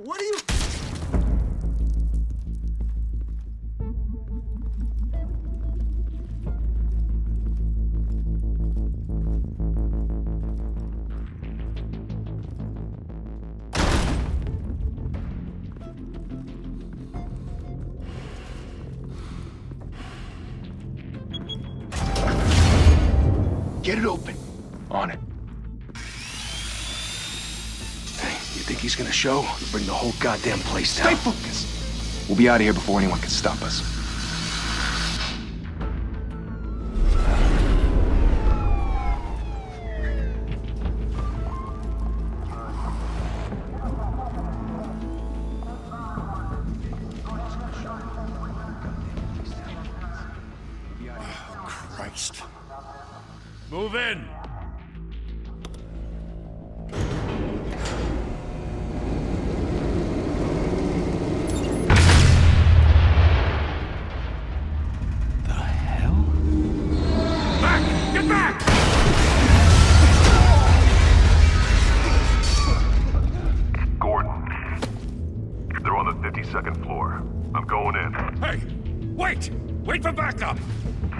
What are you... Get it open. On it. Hey, you think he's gonna show? We'll bring the whole goddamn place down. Stay focused. We'll be out of here before anyone can stop us. Christ. Move in! The hell? Back! Get back! Gordon. They're on the 52nd floor. I'm going in. Hey! Wait! Wait for backup!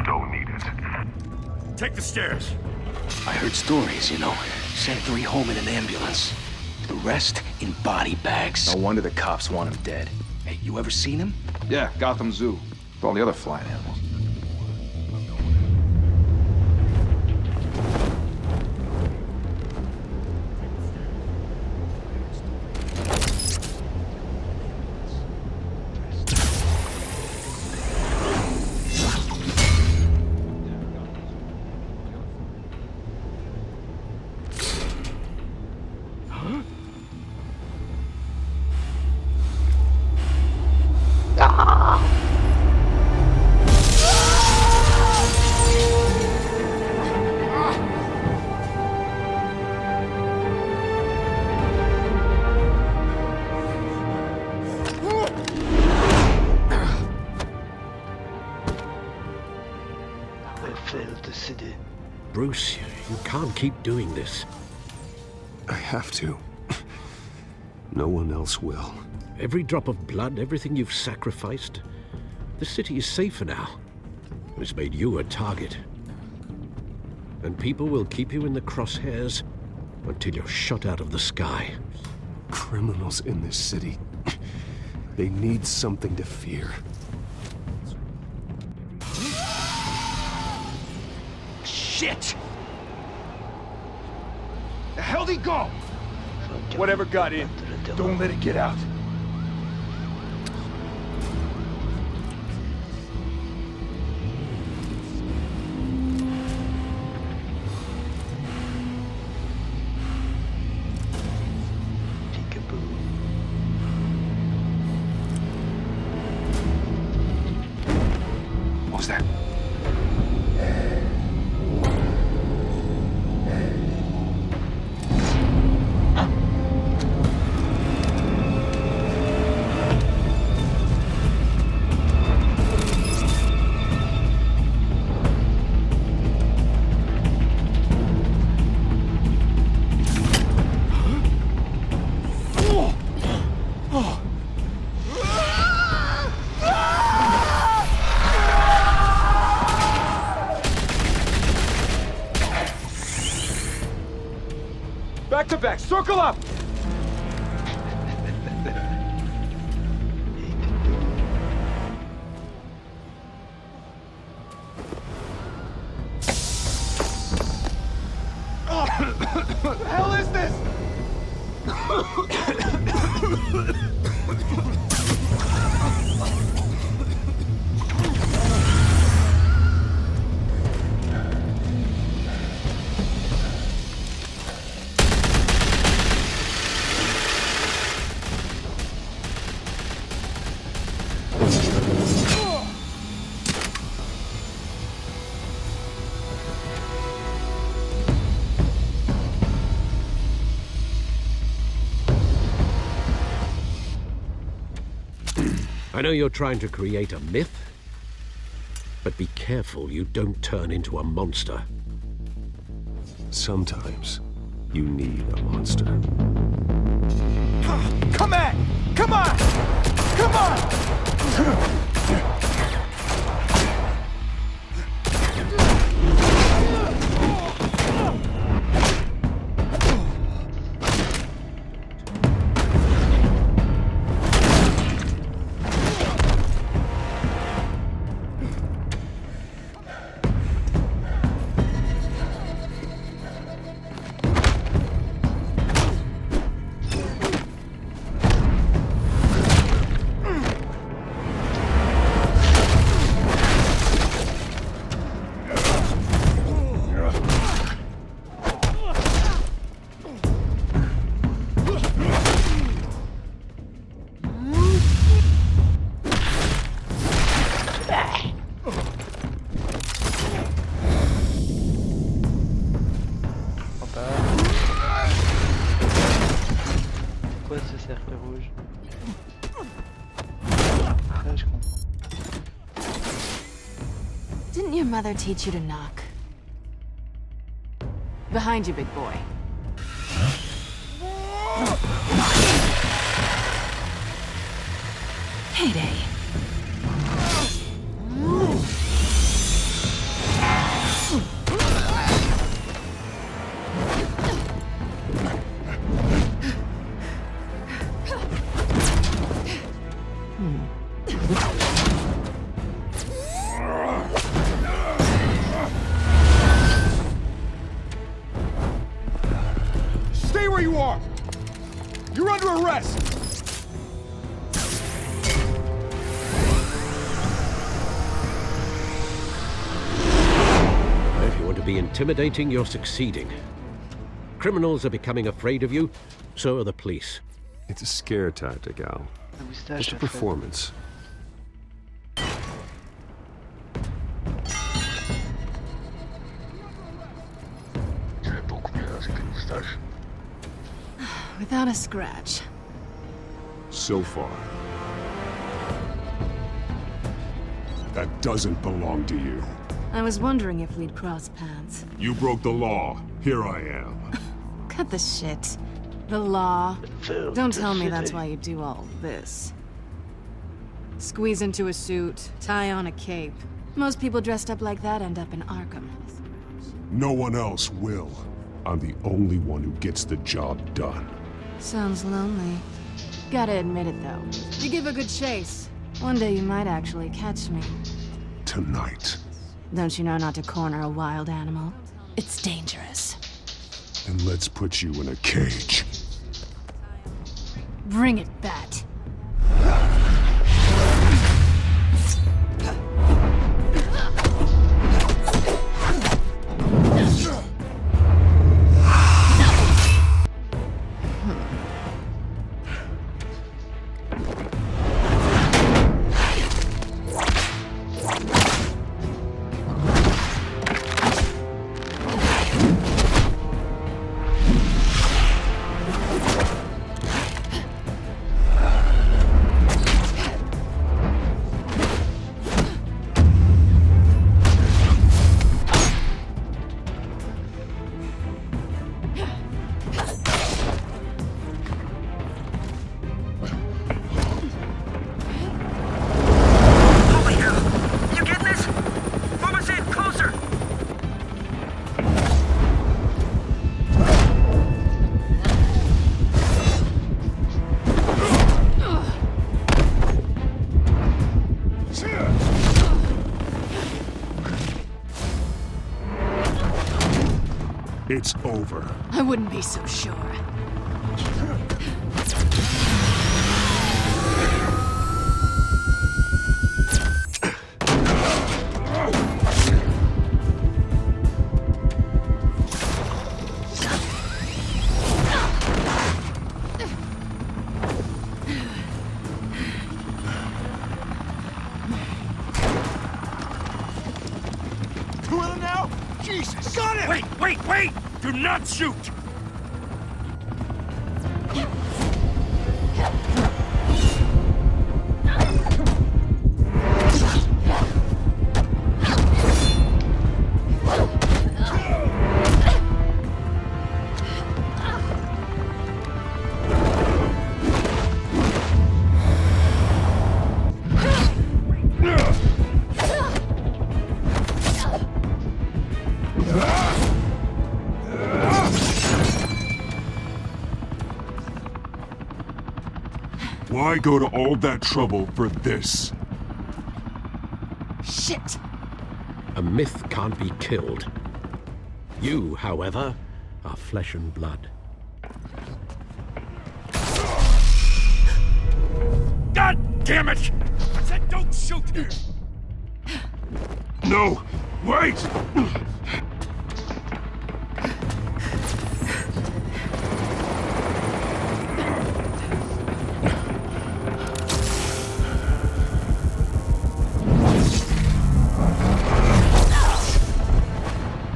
Don't need it. Take the stairs. I heard stories, you know. Sent 3 home in an ambulance. The rest in body bags. No wonder the cops want him dead. Hey, you ever seen him? Yeah, Gotham Zoo. With all the other flying animals. Bruce, you can't keep doing this. I have to. No one else will. Every drop of blood, everything you've sacrificed. The city is safer now. It's made you a target. And people will keep you in the crosshairs until you're shot out of the sky. Criminals in this city. They need something to fear. Shit! The hell'd he go? Whatever got in, don't let it get out. What was that? Back to back, circle up! What the hell is this? I know you're trying to create a myth, but be careful you don't turn into a monster. Sometimes you need a monster. Come at! Come on! Come on! Quoi ce cercle rouge? Ouais, je comprends. Didn't your mother teach you to knock? Behind you, big boy. Payday. Stay where you are! You're under arrest! If you want to be intimidating, you're succeeding. Criminals are becoming afraid of you, so are the police. It's a scare tactic, Al. Un moustache, Just a en fait. performance. Without a scratch. So far. That doesn't belong to you. I was wondering if we'd cross paths. You broke the law. Here I am. Cut the shit. The law. Faire Don't de tell me shit that's avec- why you do all this. Squeeze into a suit, tie on a cape. Most people dressed up like that end up in Arkham. No one else will. I'm the only one who gets the job done. Sounds lonely. Gotta admit it, though. You give a good chase. One day you might actually catch me. Tonight. Don't you know not to corner a wild animal? It's dangerous. And let's put you in a cage. Bring it, Bat. It's over. I wouldn't be so sure. Cruella now? Jesus! Got it! Wait, wait, wait! Do not shoot! Why go to all that trouble for this? Shit! A myth can't be killed. You, however, are flesh and blood. God damn it! Said don't shoot! No! Wait!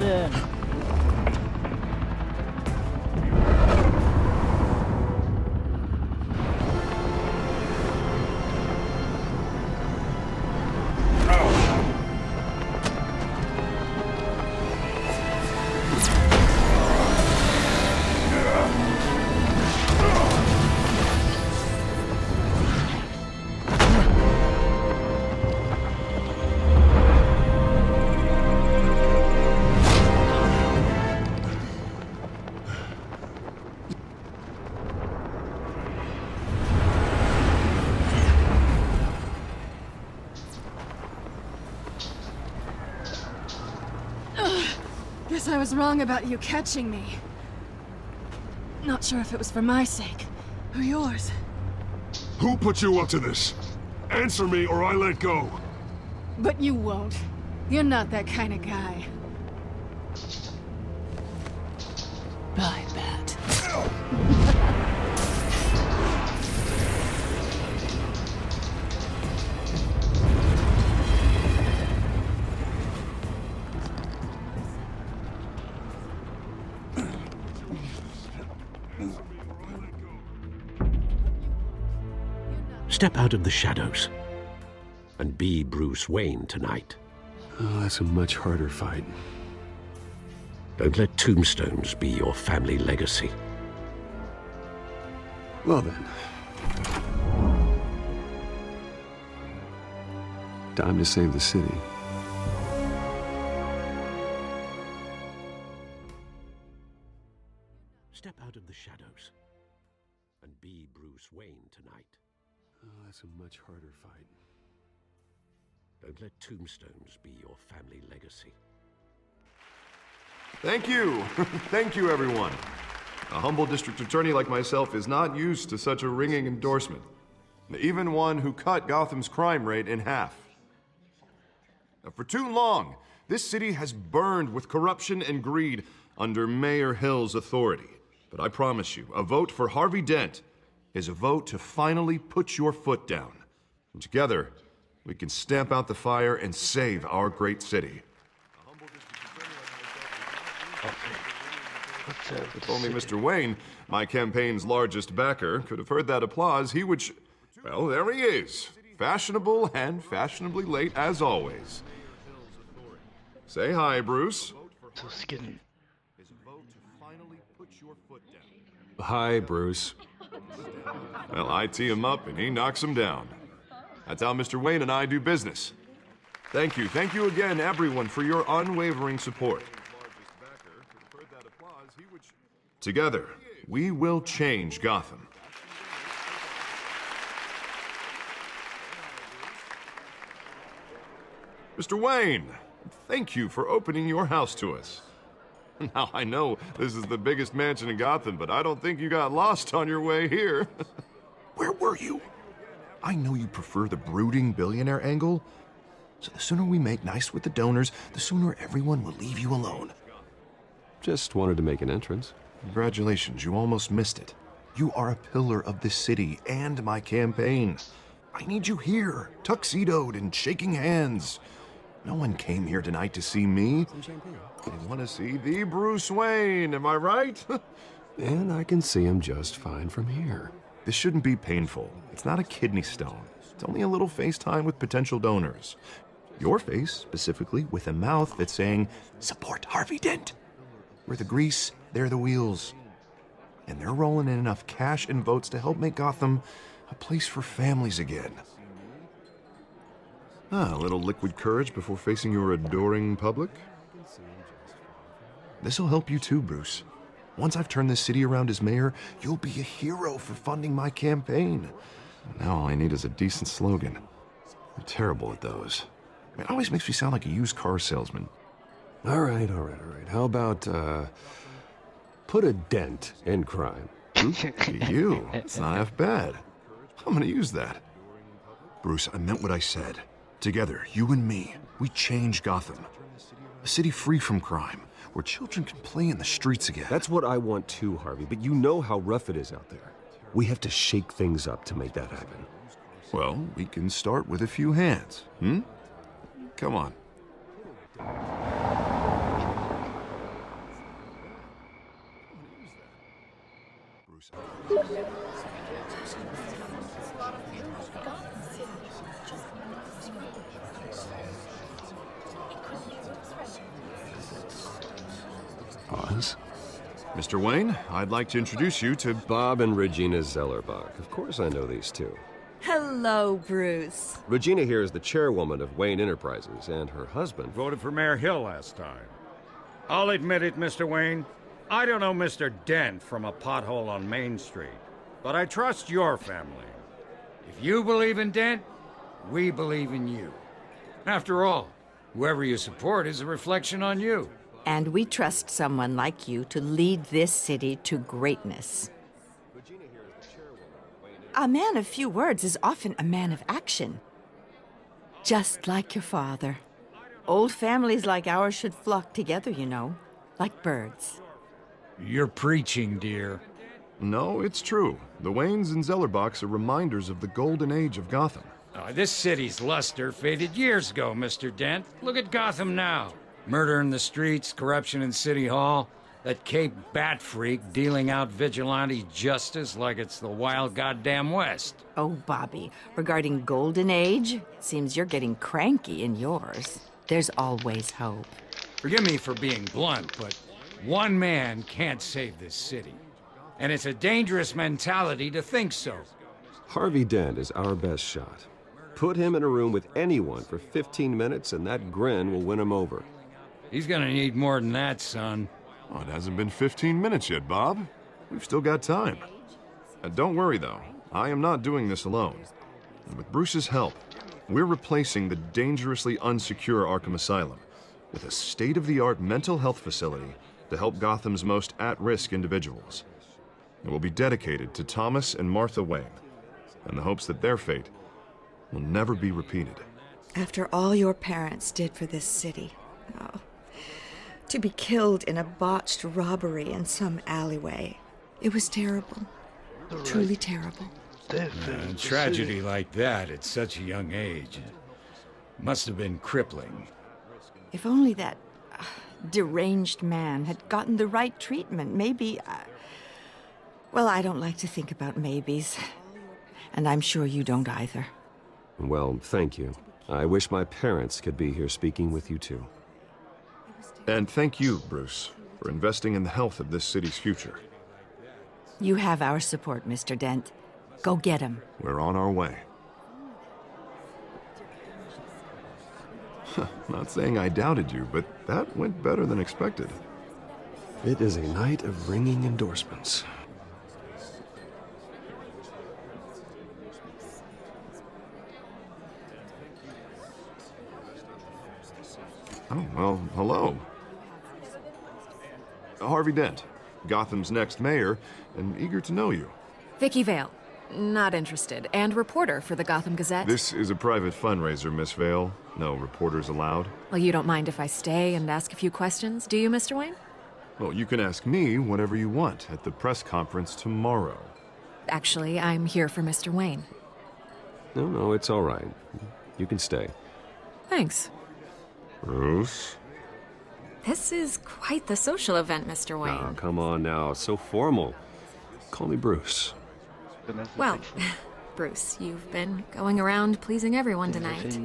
Yeah. Guess I was wrong about you catching me. Not sure if it was for my sake, or yours. Who put you up to this? Answer me or I let go. But you won't. You're not that kind of guy. I bet. Step out of the shadows and be Bruce Wayne tonight. Oh, that's a much harder fight. Don't let tombstones be your family legacy. Well then. Time to save the city. Step out of the shadows and be Bruce Wayne tonight. Oh, that's a much harder fight. Don't let tombstones be your family legacy. Thank you. Thank you, everyone. A humble district attorney like myself is not used to such a ringing endorsement. Even one who cut Gotham's crime rate in half. Now, for too long, this city has burned with corruption and greed under Mayor Hill's authority. But I promise you, a vote for Harvey Dent is a vote to finally put your foot down. And together, we can stamp out the fire and save our great city. If only Mr. Wayne, my campaign's largest backer, could have heard that applause, he would well, there he is. Fashionable and fashionably late as always. Say hi, Bruce. So skinny. Hi, Bruce. Well, I tee him up and he knocks him down. That's how Mr. Wayne and I do business. Thank you again, everyone, for your unwavering support. Together, we will change Gotham. Mr. Wayne, thank you for opening your house to us. Now, I know this is the biggest mansion in Gotham, but I don't think you got lost on your way here. Where were you? I know you prefer the brooding billionaire angle, so the sooner we make nice with the donors, the sooner everyone will leave you alone. Just wanted to make an entrance. Congratulations, you almost missed it. You are a pillar of this city and my campaign. I need you here, tuxedoed and shaking hands. No one came here tonight to see me. They want to see the Bruce Wayne, am I right? And I can see him just fine from here. This shouldn't be painful. It's not a kidney stone. It's only a little FaceTime with potential donors. Your face, specifically, with a mouth that's saying, support Harvey Dent. We're the grease, they're the wheels. And they're rolling in enough cash and votes to help make Gotham a place for families again. A little liquid courage before facing your adoring public. This'll help you too, Bruce. Once I've turned this city around as mayor, you'll be a hero for funding my campaign. Now all I need is a decent slogan. I'm terrible at those. It always makes me sound like a used car salesman. All right. How about, put a dent in crime? You? It's not half bad. I'm gonna use that. Bruce, I meant what I said. Together, you and me, we change Gotham. A city free from crime, where children can play in the streets again. That's what I want too, Harvey, but you know how rough it is out there. We have to shake things up to make that happen. Well, we can start with a few hands, Come on. Oz? Mr. Wayne, I'd like to introduce you to... Bob and Regina Zellerbach. Of course I know these two. Hello, Bruce. Regina here is the chairwoman of Wayne Enterprises, and her husband... Voted for Mayor Hill last time. I'll admit it, Mr. Wayne. I don't know Mr. Dent from a pothole on Main Street, but I trust your family. If you believe in Dent, we believe in you. After all, whoever you support is a reflection on you. And we trust someone like you to lead this city to greatness. A man of few words is often a man of action. Just like your father. Old families like ours should flock together, you know, like birds. You're preaching, dear. No, it's true. The Waynes and Zellerbachs are reminders of the golden age of Gotham. This city's luster faded years ago, Mr. Dent. Look at Gotham now. Murder in the streets, corruption in City Hall, that Cape Bat freak dealing out vigilante justice like it's the wild goddamn West. Oh, Bobby, regarding Golden Age, it seems you're getting cranky in yours. There's always hope. Forgive me for being blunt, but one man can't save this city. And it's a dangerous mentality to think so. Harvey Dent is our best shot. Put him in a room with anyone for 15 minutes and that grin will win him over. He's gonna need more than that, son. Oh, it hasn't been 15 minutes yet, Bob. We've still got time. Don't worry, though. I am not doing this alone. And with Bruce's help, we're replacing the dangerously unsecure Arkham Asylum with a state-of-the-art mental health facility to help Gotham's most at-risk individuals. It will be dedicated to Thomas and Martha Wayne, in the hopes that their fate will never be repeated. After all your parents did for this city, to be killed in a botched robbery in some alleyway. It was terrible. Truly terrible. A tragedy like that at such a young age must have been crippling. If only that deranged man had gotten the right treatment, maybe... Well, I don't like to think about maybes. And I'm sure you don't either. Well, thank you. I wish my parents could be here speaking with you too. And thank you, Bruce, for investing in the health of this city's future. You have our support, Mr. Dent. Go get him. We're on our way. Not saying I doubted you, but that went better than expected. It is a night of ringing endorsements. Oh, well, hello. Harvey Dent, Gotham's next mayor, and eager to know you. Vicky Vale. Not interested. And reporter for the Gotham Gazette. This is a private fundraiser, Miss Vale. No reporters allowed. Well, you don't mind if I stay and ask a few questions, do you, Mr. Wayne? Well, you can ask me whatever you want at the press conference tomorrow. Actually, I'm here for Mr. Wayne. No, it's all right. You can stay. Thanks. Bruce? This is quite the social event, Mr. Wayne. Oh, come on now. It's so formal. Call me Bruce. Well, Bruce, you've been going around pleasing everyone tonight.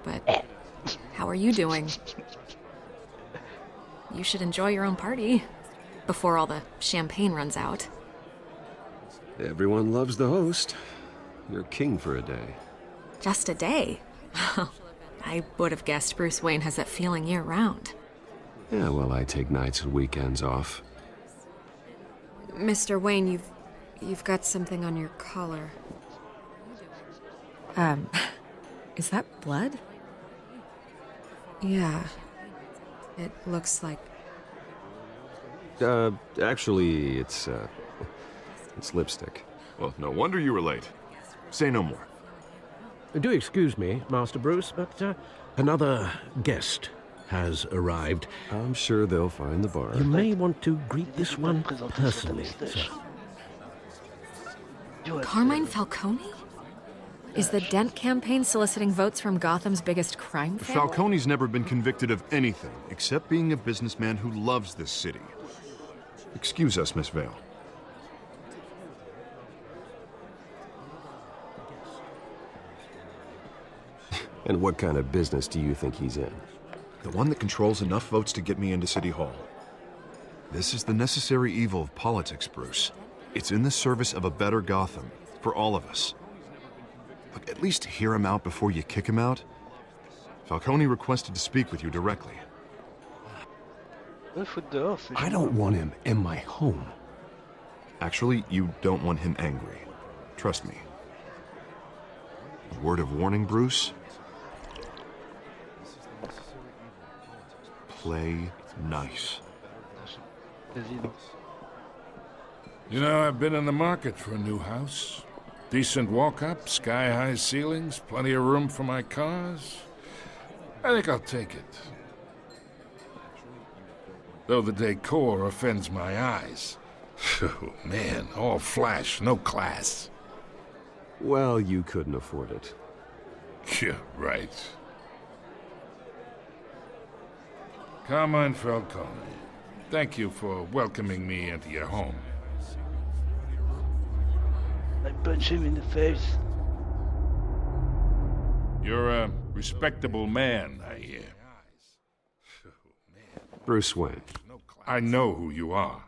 But how are you doing? You should enjoy your own party before all the champagne runs out. Everyone loves the host. You're king for a day. Just a day? I would have guessed Bruce Wayne has that feeling year-round. Yeah, well, I take nights and weekends off. Mr. Wayne, you've got something on your collar. Is that blood? Yeah. It looks like... Actually, it's lipstick. Well, no wonder you were late. Say no more. Do excuse me, Master Bruce, but another guest has arrived. I'm sure they'll find the bar. You may want to greet this one personally, sir. Carmine Falcone? Is the Dent campaign soliciting votes from Gotham's biggest crime family? Falcone's never been convicted of anything except being a businessman who loves this city. Excuse us, Miss Vale. And what kind of business do you think he's in? The one that controls enough votes to get me into City Hall. This is the necessary evil of politics, Bruce. It's in the service of a better Gotham, for all of us. Look, at least hear him out before you kick him out. Falcone requested to speak with you directly. I don't want him in my home. Actually, you don't want him angry. Trust me. A word of warning, Bruce. Play nice. You know, I've been in the market for a new house. Decent walk-up, sky-high ceilings, plenty of room for my cars. I think I'll take it. Though the decor offends my eyes. Oh, man, all flash, no class. Well, you couldn't afford it. Yeah, right. Carmine Falcone, thank you for welcoming me into your home. I punch him in the face. You're a respectable man, I hear. Bruce Wayne. I know who you are.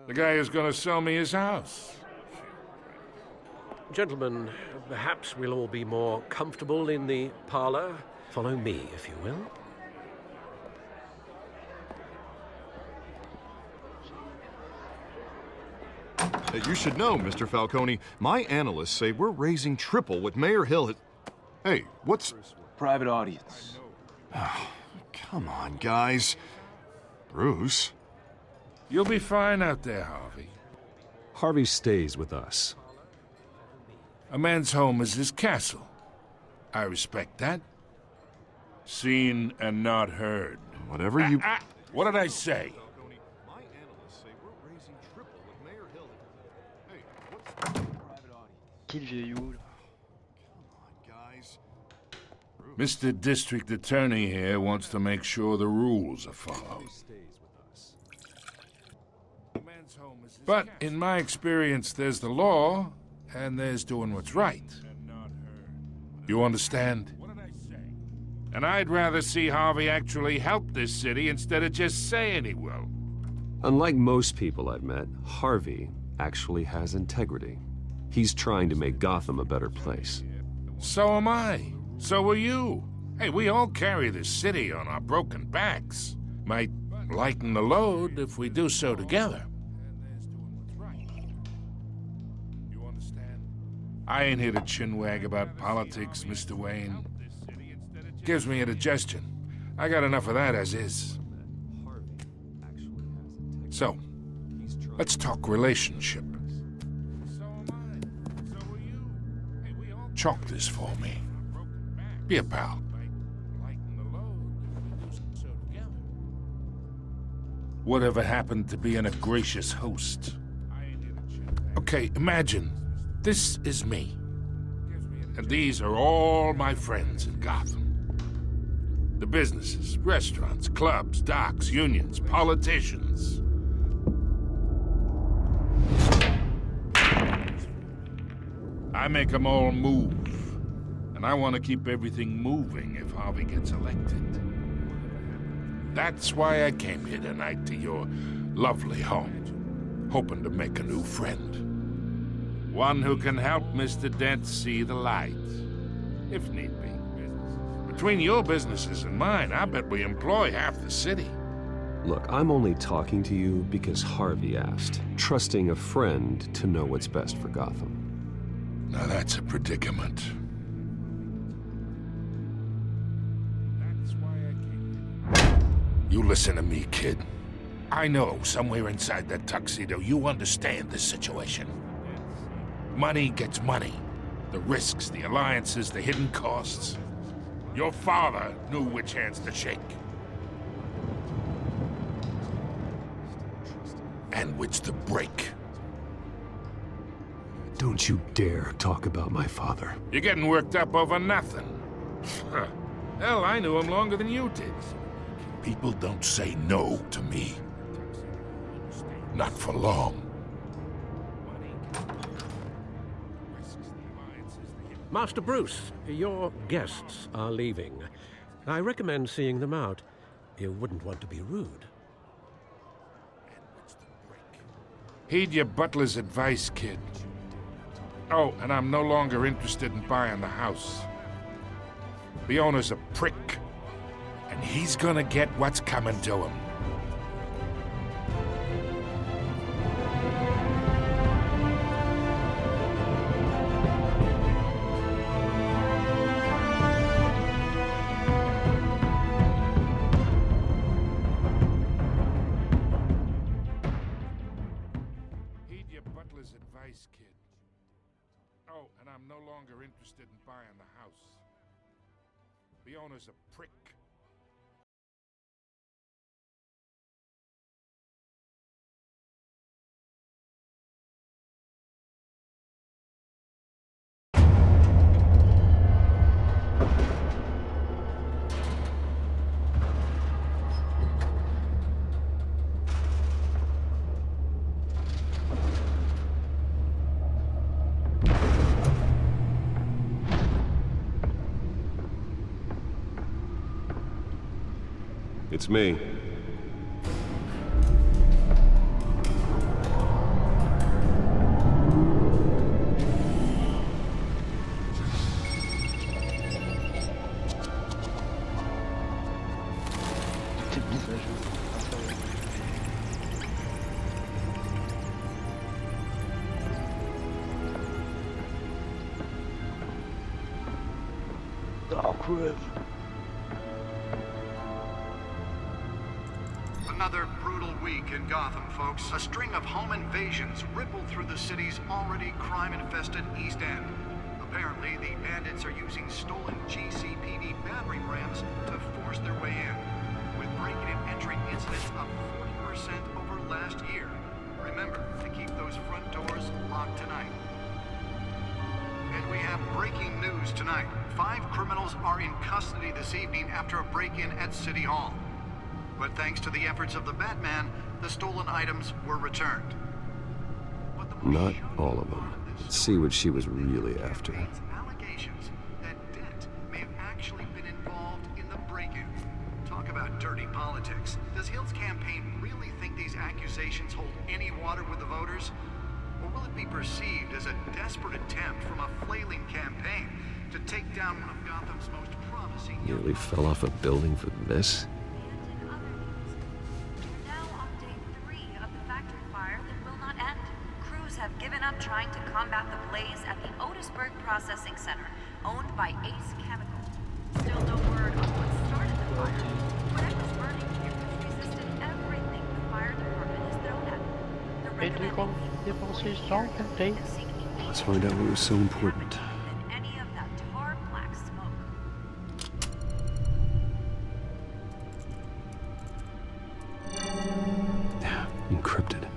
The guy who's gonna sell me his house. Gentlemen, perhaps we'll all be more comfortable in the parlor. Follow me, if you will. You should know, Mr. Falcone, my analysts say we're raising triple what Mayor Hill had... Hey, what's... Private audience. Oh, come on, guys. Bruce? You'll be fine out there, Harvey. Harvey stays with us. A man's home is his castle. I respect that. Seen and not heard. Whatever you... What did I say? Mr. District Attorney here wants to make sure the rules are followed. But in my experience, there's the law, and there's doing what's right. You understand? And I'd rather see Harvey actually help this city instead of just saying he will. Unlike most people I've met, Harvey actually has integrity. He's trying to make Gotham a better place. So am I. So are you. Hey, we all carry this city on our broken backs. Might lighten the load if we do so together. I ain't here to chinwag about politics, Mr. Wayne. Gives me indigestion. I got enough of that as is. So, let's talk relationship. Chalk this for me. Be a pal. Whatever happened to being a gracious host? Okay, imagine this is me. And these are all my friends in Gotham. The businesses, restaurants, clubs, docks, unions, politicians. I make them all move. And I want to keep everything moving if Harvey gets elected. That's why I came here tonight to your lovely home, hoping to make a new friend. One who can help Mr. Dent see the light, if need be. Between your businesses and mine, I bet we employ half the city. Look, I'm only talking to you because Harvey asked, trusting a friend to know what's best for Gotham. Now that's a predicament. You listen to me, kid. I know somewhere inside that tuxedo you understand this situation. Money gets money. The risks, the alliances, the hidden costs. Your father knew which hands to shake. And which to break. Don't you dare talk about my father. You're getting worked up over nothing. Hell, I knew him longer than you did. People don't say no to me. Not for long. Master Bruce, your guests are leaving. I recommend seeing them out. You wouldn't want to be rude. Heed your butler's advice, kid. Oh, and I'm no longer interested in buying the house. The owner's a prick, and he's gonna get what's coming to him. Heed your butler's advice, kid. Oh, and I'm no longer interested in buying the house. The owner's a prick. It's me. Dark room. Another brutal week in Gotham, folks. A string of home invasions rippled through the city's already crime-infested East End. Apparently, the bandits are using stolen GCPD battering rams to force their way in, with break-in and entry incidents up 40% over last year. Remember to keep those front doors locked tonight. And we have breaking news tonight. 5 criminals are in custody this evening after a break-in at City Hall. But thanks to the efforts of the Batman, the stolen items were returned. Not all of them. Let's see what she was really after. Allegations that Dent may have actually been involved in the break-in. Talk about dirty politics. Does Hill's campaign really think these accusations hold any water with the voters? Or will it be perceived as a desperate attempt from a flailing campaign to take down one of Gotham's most promising... Nearly fell off a building for this? Have given up trying to combat the blaze at the Otisburg Processing Center, owned by Ace Chemical. Still no word on what started the fire. Whatever's burning here has resisted everything the fire department has thrown at it. Let's find out what was so important. Any of that tar black smoke. Encrypted.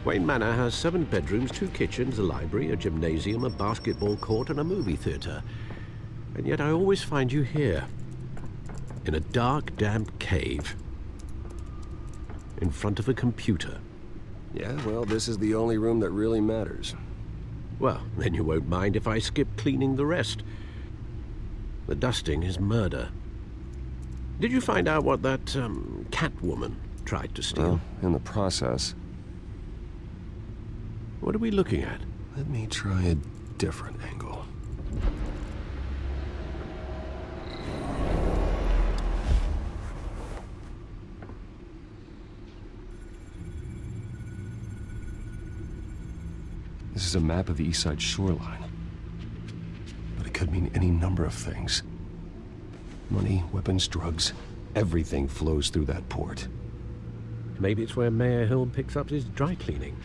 Wayne Manor has 7 bedrooms, 2 kitchens, a library, a gymnasium, a basketball court, and a movie theater. And yet I always find you here, in a dark, damp cave, in front of a computer. Yeah, well, this is the only room that really matters. Well, then you won't mind if I skip cleaning the rest. The dusting is murder. Did you find out what that, Catwoman tried to steal? Well, in the process. What are we looking at? Let me try a different angle. This is a map of the East Side shoreline. But it could mean any number of things. Money, weapons, drugs, everything flows through that port. Maybe it's where Mayor Hill picks up his dry cleaning.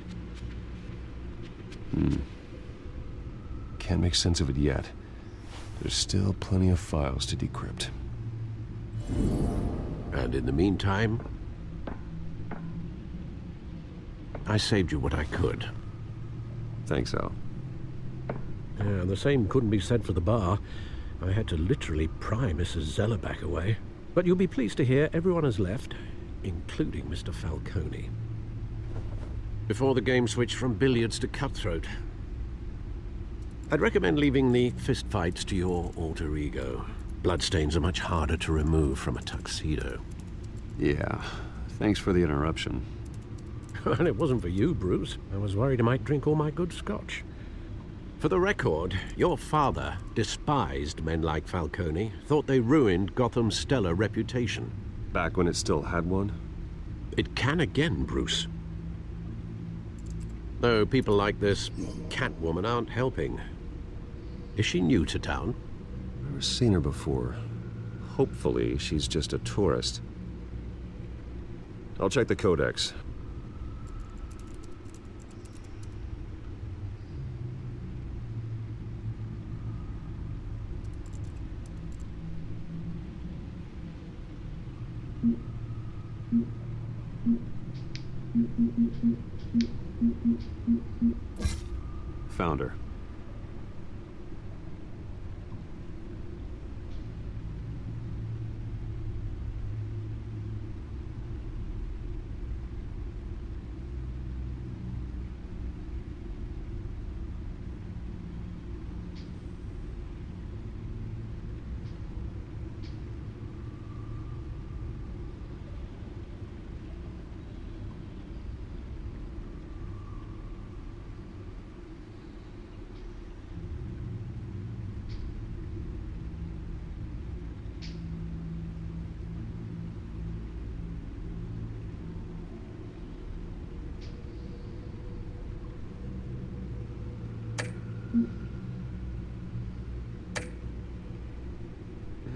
Can't make sense of it yet. There's still plenty of files to decrypt. And in the meantime, I saved you what I could. Thanks, Al. Yeah, the same couldn't be said for the bar. I had to literally pry Mrs. Zellerback away. But you'll be pleased to hear everyone has left, including Mr. Falcone. Before the game switched from billiards to cutthroat. I'd recommend leaving the fistfights to your alter ego. Bloodstains are much harder to remove from a tuxedo. Yeah, thanks for the interruption. And it wasn't for you, Bruce. I was worried I might drink all my good scotch. For the record, your father despised men like Falcone, thought they ruined Gotham's stellar reputation. Back when it still had one? It can again, Bruce. Though people like this Catwoman aren't helping. Is she new to town? Never seen her before. Hopefully, she's just a tourist. I'll check the codex. Found her.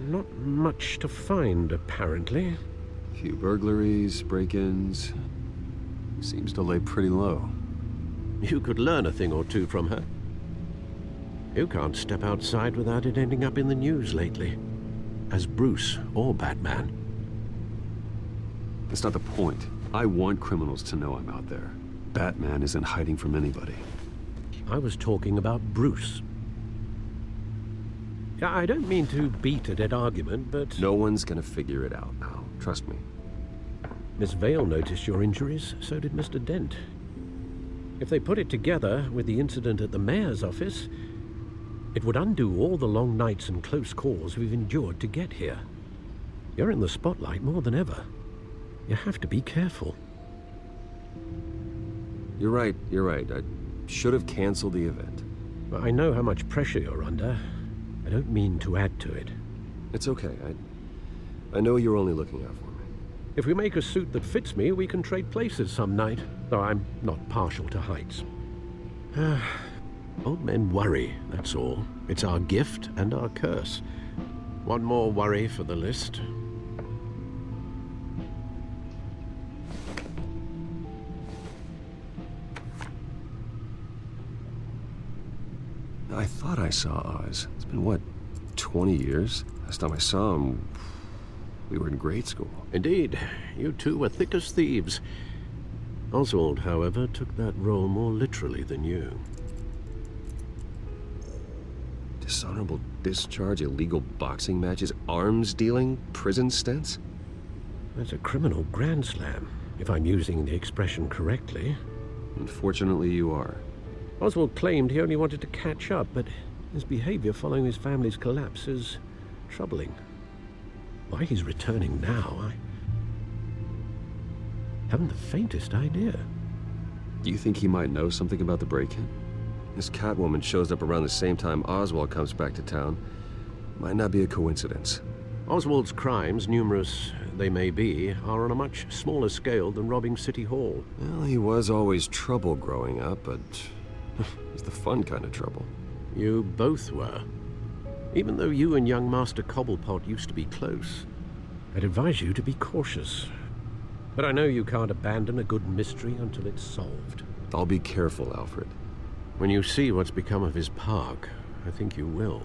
Not much to find, apparently. Few burglaries, break-ins. Seems to lay pretty low. You could learn a thing or two from her. You can't step outside without it ending up in the news lately. As Bruce or Batman. That's not the point. I want criminals to know I'm out there. Batman isn't hiding from anybody. I was talking about Bruce. I don't mean to beat a dead argument, but... No one's gonna figure it out now. Trust me. Miss Vale noticed your injuries, so did Mr. Dent. If they put it together with the incident at the mayor's office, it would undo all the long nights and close calls we've endured to get here. You're in the spotlight more than ever. You have to be careful. You're right. I should have canceled the event. I know how much pressure you're under. I don't mean to add to it. It's okay. I know you're only looking out for me. If we make a suit that fits me, we can trade places some night, though I'm not partial to heights. Old men worry, that's all. It's our gift and our curse. One more worry for the list. I thought I saw Oz. It's been, what, 20 years? Last time I saw him, we were in grade school. Indeed. You two were thick as thieves. Oswald, however, took that role more literally than you. Dishonorable discharge, illegal boxing matches, arms dealing, prison stints? That's a criminal grand slam, if I'm using the expression correctly. Unfortunately, you are. Oswald claimed he only wanted to catch up, but his behavior following his family's collapse is troubling. Why he's returning now, I haven't the faintest idea. Do you think he might know something about the break-in? This Catwoman shows up around the same time Oswald comes back to town. Might not be a coincidence. Oswald's crimes, numerous they may be, are on a much smaller scale than robbing City Hall. Well, he was always trouble growing up, but... it's the fun kind of trouble. You both were. Even though you and young Master Cobblepot used to be close, I'd advise you to be cautious. But I know you can't abandon a good mystery until it's solved. I'll be careful, Alfred. When you see what's become of his park, I think you will.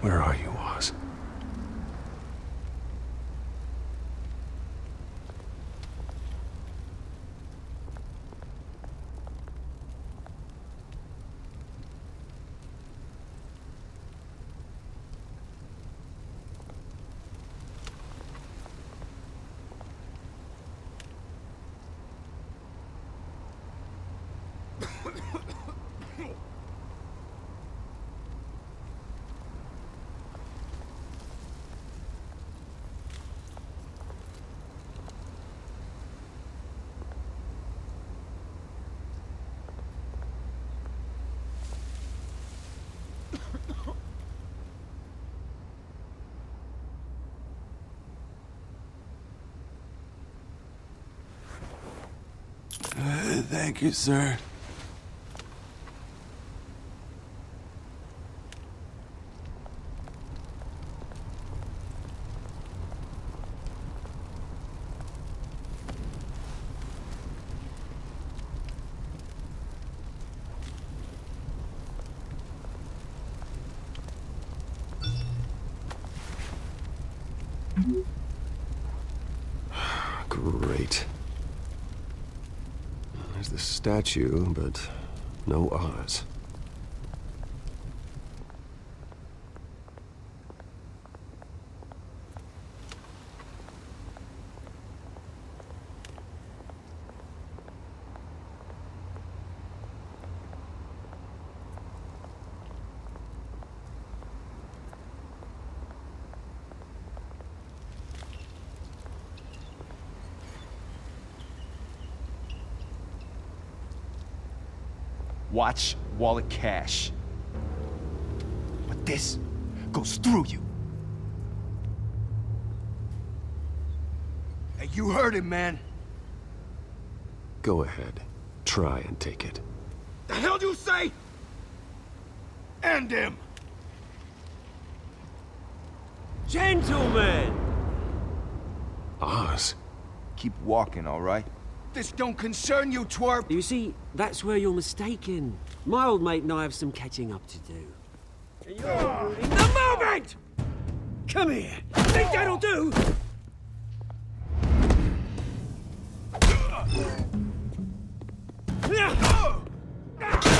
Where are you, Oz? Thank you, sir. Great. There's the statue, but no Oz. Watch wallet cash. But this goes through you. Hey, you heard him, man. Go ahead. Try and take it. The hell do you say? End him! Gentlemen! Oz? Keep walking, all right? This don't concern you, twerp! You see, that's where you're mistaken. My old mate and I have some catching up to do. And you're in the moment! Come here! Think that'll do?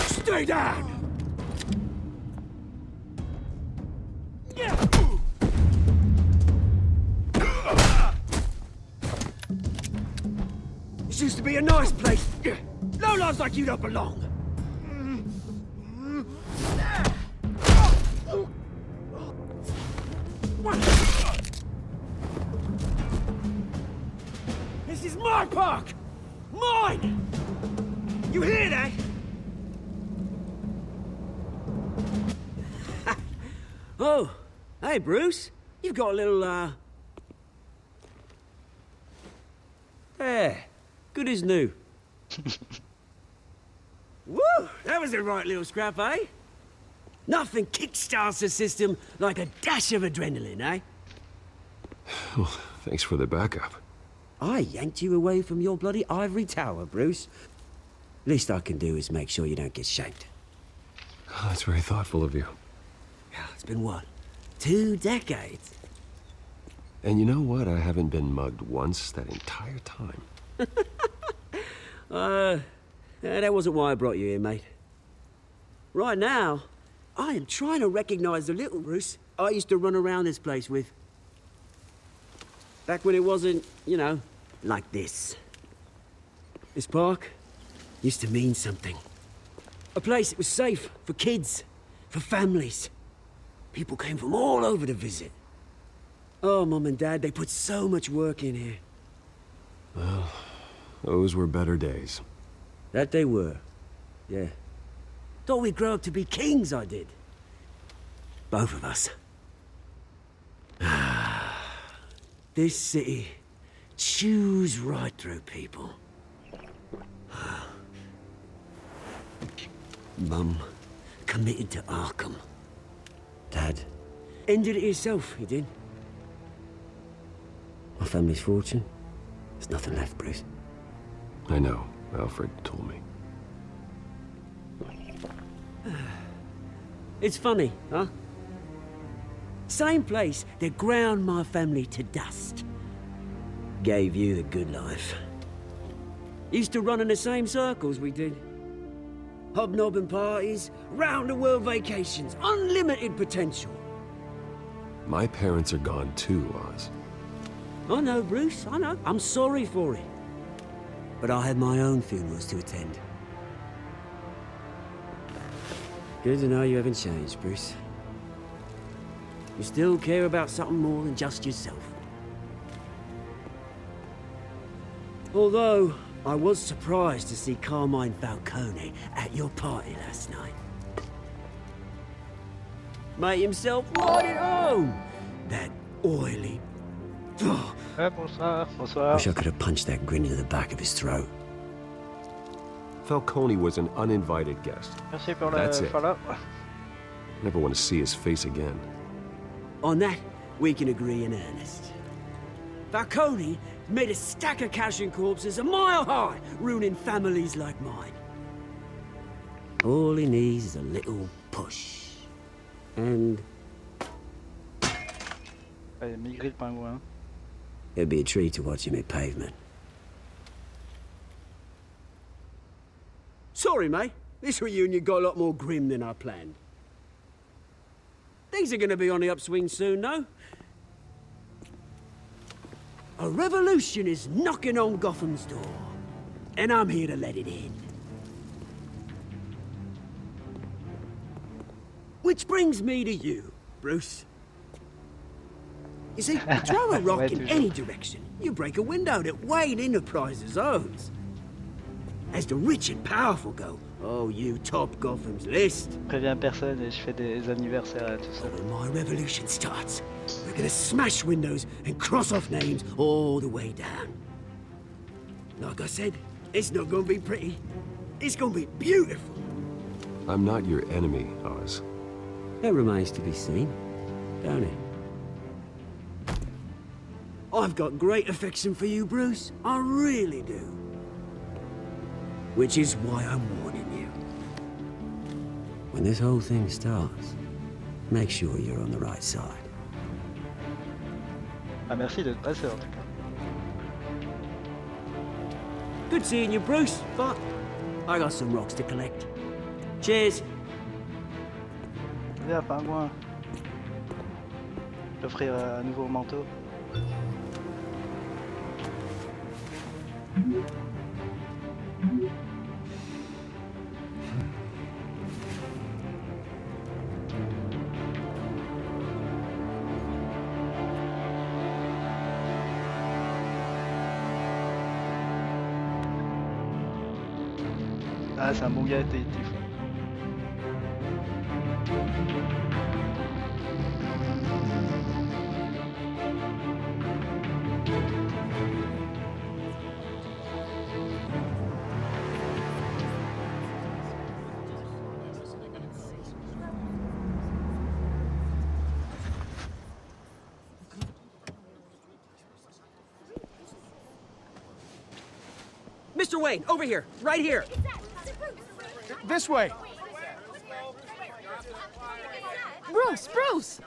Stay down! This used to be a nice place. Lowlifes like you don't belong. This is my park! Mine! You hear that? Oh, hey, Bruce. You've got a little, There. Good as new. Woo! That was a right little scrap, eh? Nothing kickstarts the system like a dash of adrenaline, eh? Well, thanks for the backup. I yanked you away from your bloody ivory tower, Bruce. Least I can do is make sure you don't get shaped. Oh, that's very thoughtful of you. It's been what? 2 decades? And you know what? I haven't been mugged once that entire time. That wasn't why I brought you here, mate. Right now, I am trying to recognize the little Bruce I used to run around this place with. Back when it wasn't, you know, like this. This park, used to mean something. A place that was safe for kids, for families. People came from all over to visit. Oh, Mum and Dad, they put so much work in here. Well, those were better days. That they were. Yeah. Thought we'd grow up to be kings, I did. Both of us. This city chews right through people. Mum committed to Arkham. Dad ended it himself, he did. My family's fortune. There's nothing left, Bruce. I know. Alfred told me. It's funny, huh? Same place that ground my family to dust. Gave you the good life. Used to run in the same circles we did. Hobnobbing parties, round-the-world vacations, unlimited potential. My parents are gone too, Oz. I know, Bruce, I know. I'm sorry for it. But I had my own funerals to attend. Good to know you haven't changed, Bruce. You still care about something more than just yourself. Although, I was surprised to see Carmine Falcone at your party last night. Made himself right at home. That oily... Bonsoir, bonsoir. Wish I could have punched that grin into the back of his throat. Falcone was an uninvited guest. Merci pour That's le it. follow. Never want to see his face again. On that, we can agree in earnest. Falcone made a stack of cash and corpses a mile high, ruining families like mine. All he needs is a little push. And... Migré le pingouin. it'd be a treat to watch him hit pavement. Sorry, mate. This reunion got a lot more grim than I planned. Things are gonna be on the upswing soon, no? A revolution is knocking on Gotham's door, and I'm here to let it in. Which brings me to you, Bruce. You see, you throw a rock in any direction, you break a window that Wayne Enterprises owns. As the rich and powerful go, oh, you top Gotham's list. Préviens personne et je fais des anniversaires tout seul. When my revolution starts, we're gonna smash windows and cross off names all the way down. Like I said, it's not gonna be pretty. It's gonna be beautiful. I'm not your enemy, Oz. That remains to be seen, don't it? I've got great affection for you, Bruce. I really do. Which is why I'm warning you. When this whole thing starts, make sure you're on the right side. Ah, merci d'être passé en tout cas. Good seeing you, Bruce, but I got some rocks to collect. Cheers. Viens, pingouin. T'offrir un nouveau manteau. Ah, c'est un bon gars, t'es fou. Mr. Wayne, over here, right here. This way. Bruce, Bruce!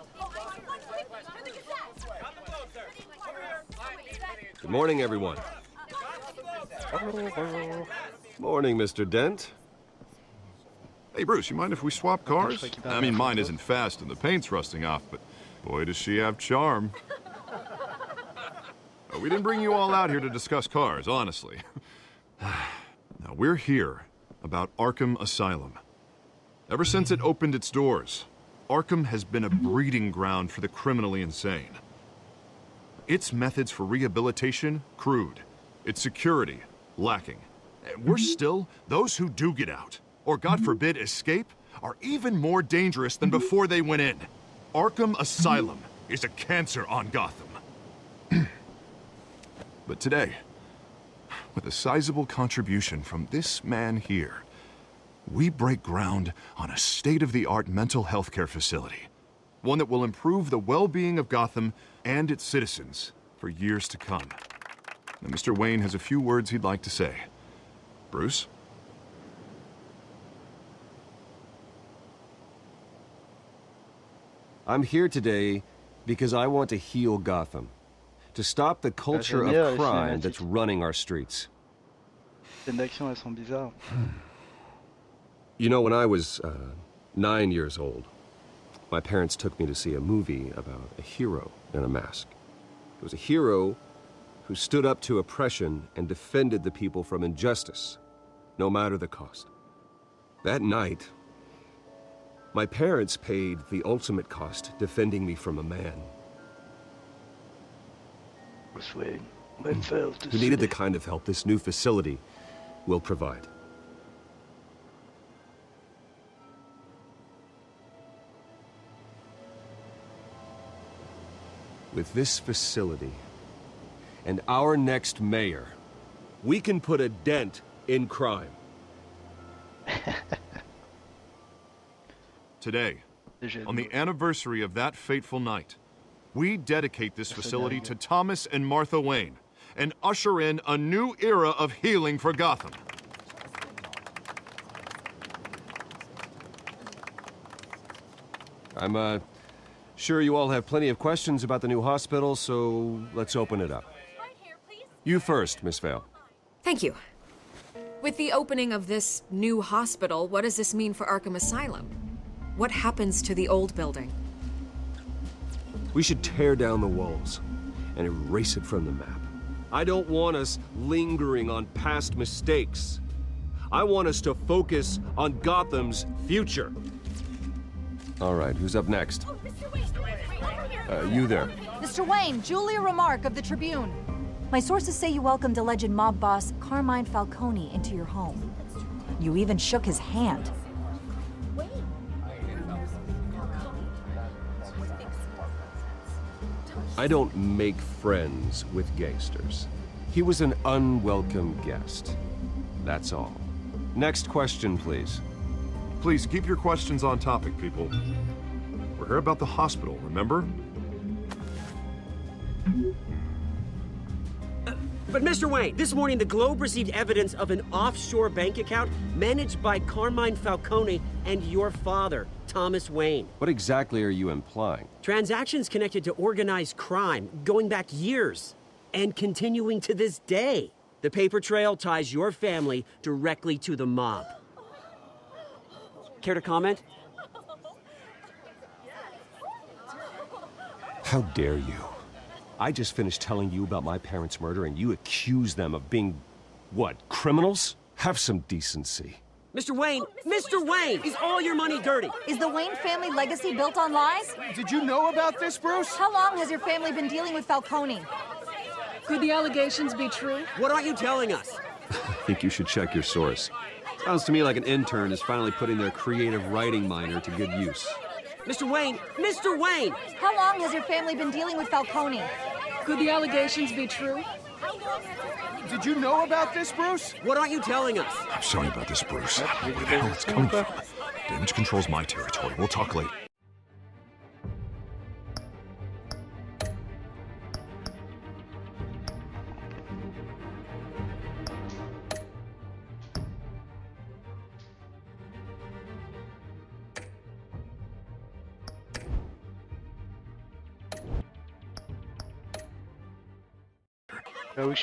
Good morning, everyone. Morning, Mr. Dent. Hey, Bruce, you mind if we swap cars? I mean, mine isn't fast and the paint's rusting off, but boy, does she have charm. We didn't bring you all out here to discuss cars, honestly. Now, we're here about Arkham Asylum. Ever since it opened its doors, Arkham has been a breeding ground for the criminally insane. Its methods for rehabilitation, crude. Its security, lacking. Worse still, those who do get out, or God forbid escape, are even more dangerous than before they went in. Arkham Asylum is a cancer on Gotham. But today, with a sizable contribution from this man here, we break ground on a state-of-the-art mental health care facility. One that will improve the well-being of Gotham and its citizens for years to come. Now, Mr. Wayne has a few words he'd like to say. Bruce? I'm here today because I want to heal Gotham. To stop the culture of crime that's running our streets. Les scènes d'action, elles sont bizarres. You know, when I was 9 years old, my parents took me to see a movie about a hero in a mask. It was a hero who stood up to oppression and defended the people from injustice, no matter the cost. That night, my parents paid the ultimate cost defending me from a man who needed the kind of help this new facility will provide. With this facility and our next mayor, we can put a dent in crime. Today, on the anniversary of that fateful night, we dedicate this facility to Thomas and Martha Wayne and usher in a new era of healing for Gotham. I'm sure you all have plenty of questions about the new hospital, so let's open it up. You first, Miss Vale. Thank you. With the opening of this new hospital, what does this mean for Arkham Asylum? What happens to the old building? We should tear down the walls and erase it from the map. I don't want us lingering on past mistakes. I want us to focus on Gotham's future. All right, who's up next? You there. Mr. Wayne, Julia Remark of the Tribune. My sources say you welcomed alleged mob boss Carmine Falcone into your home. You even shook his hand. I don't make friends with gangsters. He was an unwelcome guest. That's all. Next question, please. Please keep your questions on topic, people. We're here about the hospital, remember? But Mr. Wayne, this morning the Globe received evidence of an offshore bank account managed by Carmine Falcone and your father, Thomas Wayne. What exactly are you implying? Transactions connected to organized crime going back years and continuing to this day. The paper trail ties your family directly to the mob. Care to comment? How dare you? I just finished telling you about my parents' murder and you accuse them of being, what, criminals? Have some decency. Mr. Wayne, Mr. Wayne, is all your money dirty? Is the Wayne family legacy built on lies? Did you know about this, Bruce? How long has your family been dealing with Falcone? Could the allegations be true? What aren't you telling us? I think you should check your source. Sounds to me like an intern is finally putting their creative writing minor to good use. Mr. Wayne! Mr. Wayne! How long has your family been dealing with Falcone? Could the allegations be true? Did you know about this, Bruce? What aren't you telling us? I'm sorry about this, Bruce. I don't know where the hell it's coming from. Damage control's my territory. We'll talk later.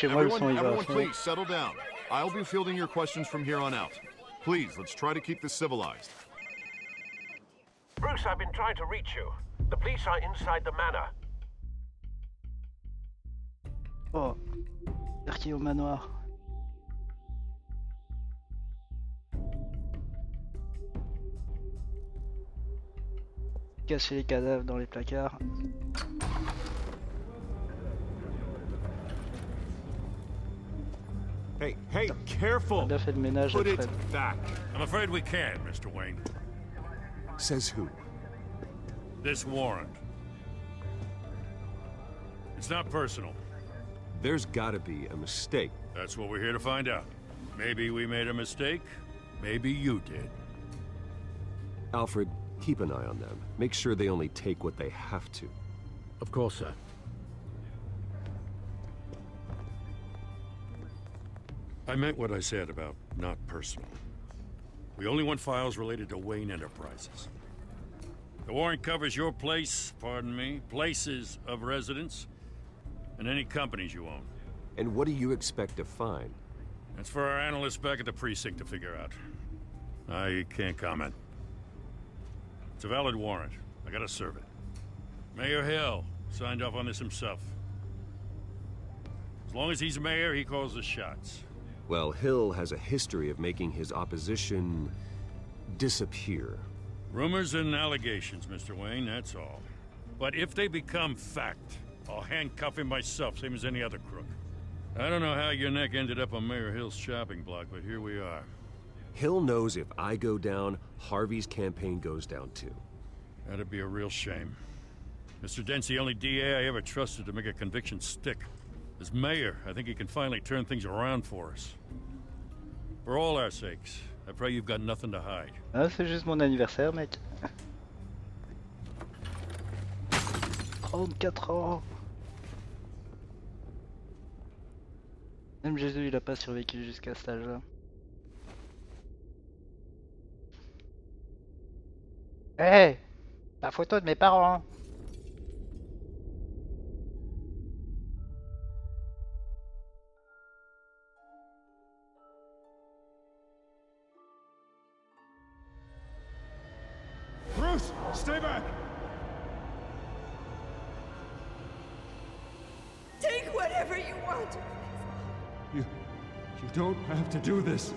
Everyone, please settle down. I'll be fielding your questions from here on out. Please, let's try to keep this civilized. Bruce, I've been trying to reach you. The police are inside the manor. Oh, Quartier au manoir. Cacher les cadavres dans les placards. Hey, careful! Bien fait le ménage, Put it Alfred. back. I'm afraid we can't, Mr. Wayne. Says who? This warrant. It's not personal. There's gotta be a mistake. That's what we're here to find out. Maybe we made a mistake. Maybe you did. Alfred, keep an eye on them. Make sure they only take what they have to. Of course, sir. I meant what I said about not personal. We only want files related to Wayne Enterprises. The warrant covers your place, pardon me, places of residence, and any companies you own. And what do you expect to find? That's for our analysts back at the precinct to figure out. I can't comment. It's a valid warrant. I gotta serve it. Mayor Hill signed off on this himself. As long as he's mayor, he calls the shots. Well, Hill has a history of making his opposition disappear. Rumors and allegations, Mr. Wayne, that's all. But if they become fact, I'll handcuff him myself, same as any other crook. I don't know how your neck ended up on Mayor Hill's shopping block, but here we are. Hill knows if I go down, Harvey's campaign goes down too. That'd be a real shame. Mr. Dent's the only DA I ever trusted to make a conviction stick. As mayor, I think he can finally turn things around for us. For all our sakes, I pray you've got nothing to hide. Ah, c'est juste mon anniversaire, mec. 34 ans. Même Jésus, il a pas survécu jusqu'à cet âge-là. Hé, la photo de mes parents. Bruce, stay back! Take whatever you want. You don't have to do this.